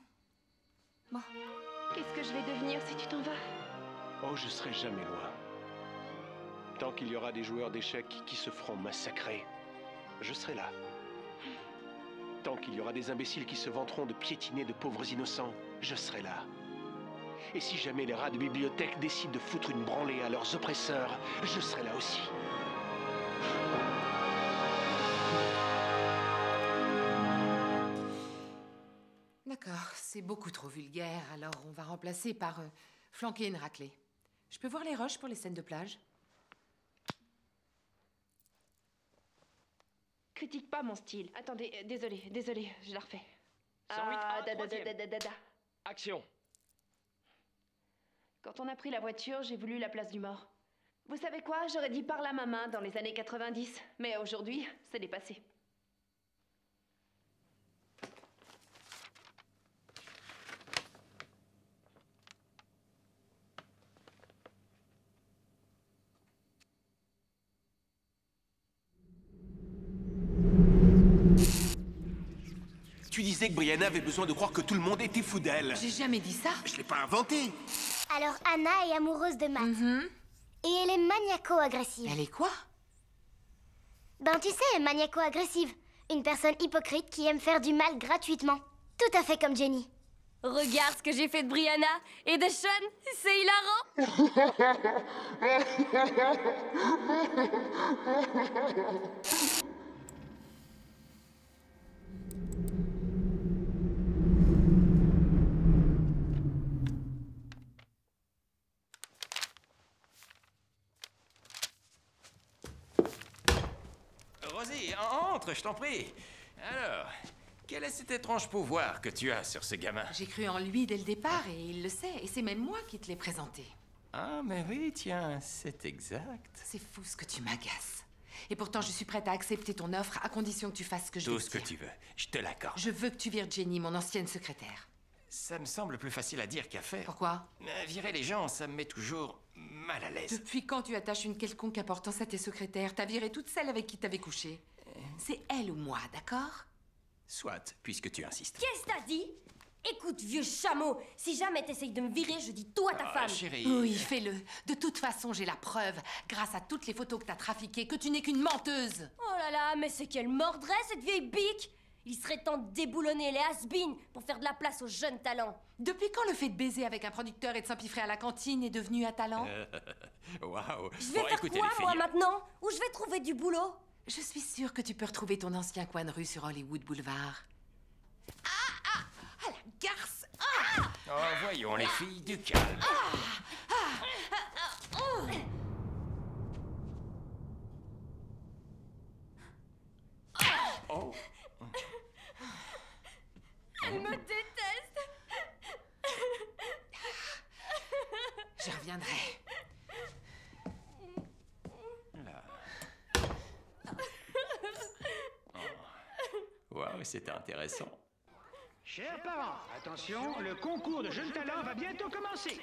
Bon, qu'est-ce que je vais devenir si tu t'en vas? Oh, je serai jamais loin. Tant qu'il y aura des joueurs d'échecs qui se feront massacrer, je serai là. Tant qu'il y aura des imbéciles qui se vanteront de piétiner de pauvres innocents, je serai là. Et si jamais les rats de bibliothèque décident de foutre une branlée à leurs oppresseurs, je serai là aussi. D'accord, c'est beaucoup trop vulgaire, alors on va remplacer par flanquer une raclée. Je peux voir les roches pour les scènes de plage? Critique pas mon style. Attendez, désolé, je la refais. 108, action. Quand on a pris la voiture, j'ai voulu la place du mort. Vous savez quoi? J'aurais dit par la main dans les années 90. Mais aujourd'hui, c'est dépassé. Tu disais que Brianna avait besoin de croire que tout le monde était fou d'elle. J'ai jamais dit ça. Je l'ai pas inventé. Alors, Anna est amoureuse de Matt. Et elle est maniaco-agressive. Elle est quoi? Ben, tu sais, maniaco-agressive. Une personne hypocrite qui aime faire du mal gratuitement. Tout à fait comme Jenny. Regarde ce que j'ai fait de Brianna et de Sean, c'est hilarant. Vas-y, entre, je t'en prie. Alors, quel est cet étrange pouvoir que tu as sur ce gamin? J'ai cru en lui dès le départ et il le sait. Et c'est même moi qui te l'ai présenté. Ah, mais oui, tiens, c'est exact. C'est fou ce que tu m'agaces. Et pourtant, je suis prête à accepter ton offre à condition que tu fasses ce que je Tout te ce que dis. tu veux, je te l'accorde. Je veux que tu vires Jenny, mon ancienne secrétaire. Ça me semble plus facile à dire qu'à faire. Pourquoi? Virer les gens, ça me met toujours mal à l'aise. Depuis quand tu attaches une quelconque importance à tes secrétaires? T'as viré toute celle avec qui t'avais couché. C'est elle ou moi, d'accord? Soit, puisque tu insistes. Qu'est-ce que t'as dit? Écoute, vieux chameau, si jamais t'essayes de me virer, je dis tout à ta femme. Chérie. Oui, fais-le. De toute façon, j'ai la preuve, grâce à toutes les photos que t'as trafiquées, que tu n'es qu'une menteuse. Oh là là, mais c'est qu'elle mordrait, cette vieille bique. Il serait temps de déboulonner les has-beens pour faire de la place aux jeunes talents. Depuis quand le fait de baiser avec un producteur et de s'empiffrer à la cantine est devenu un talent? Waouh. Je vais faire écoutez, quoi, les filles. moi, maintenant? Où je vais trouver du boulot? Je suis sûre que tu peux retrouver ton ancien coin de rue sur Hollywood Boulevard. Ah, la garce! Oh, voyons, les filles, du calme. Oh. Elle me déteste. Je reviendrai. Waouh, c'était intéressant. Chers parents, attention, le concours de jeunes talents va bientôt commencer.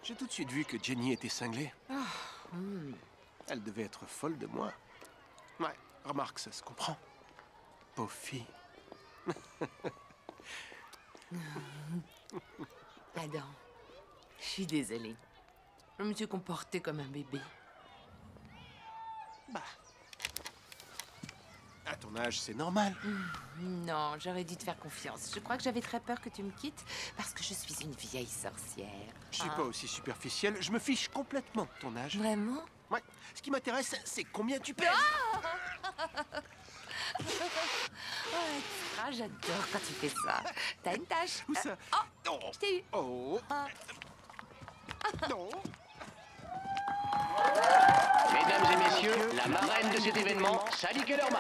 J'ai tout de suite vu que Jenny était cinglée. Elle devait être folle de moi. Ouais, remarque, ça se comprend. Pauvre fille. Adam, je suis désolée. Je me suis comportée comme un bébé. Bah. À ton âge, c'est normal. Non, j'aurais dû te faire confiance. Je crois que j'avais très peur que tu me quittes parce que je suis une vieille sorcière. Je suis pas aussi superficielle. Je me fiche complètement de ton âge. Vraiment? Ouais. Ce qui m'intéresse, c'est combien tu pèses. Ah, j'adore quand tu fais ça. T'as une tâche. Où ça? Oh, je t'ai eu. Oh. Non. Mesdames et messieurs, la marraine de cet événement, Sally Kellerman.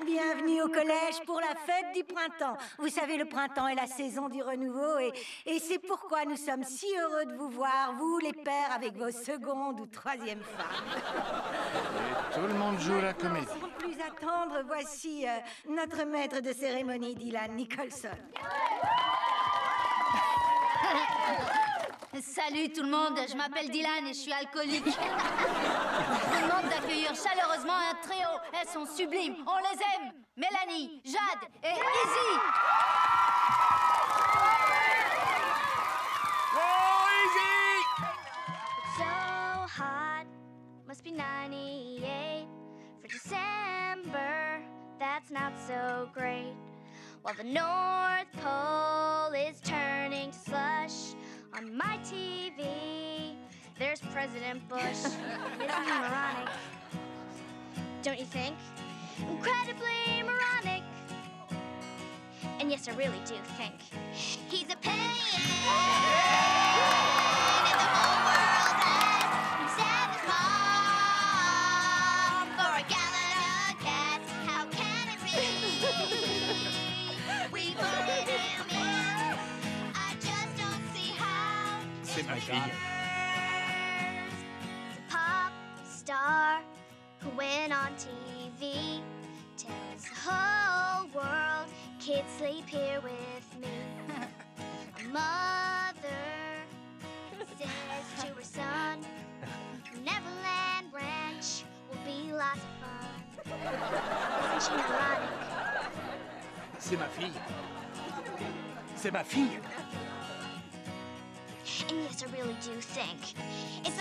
Bienvenue au collège pour la fête du printemps. Vous savez, le printemps est la saison du renouveau et c'est pourquoi nous sommes si heureux de vous voir, vous les pères, avec vos secondes ou troisièmes femmes. Et tout le monde joue la comédie. Sans plus attendre, voici notre maître de cérémonie, Dylan Nicholson. Salut tout le monde, je m'appelle Dylan et je suis alcoolique. Je vous demande d'accueillir chaleureusement un trio. Elles sont sublimes, on les aime. Mélanie, Jade et Izzy. Oh, Izzy! So hot, must be 98. For December, that's not so great. While the North Pole is turning to slush. On my TV, there's President Bush. Isn't he moronic? Don't you think? Incredibly moronic. And yes, I really do think he's a pain in the whole world as Santa's mom for a gallon of gas. How can it be? We voted him in. I just don't see how. C'est ma fille. Pop star who went on TV tells the whole world, kids sleep here with me. A mother says to her son, Neverland Ranch will be lots of fun. Isn't she ironic? C'est ma fille. C'est ma fille. And yes, I really do think it's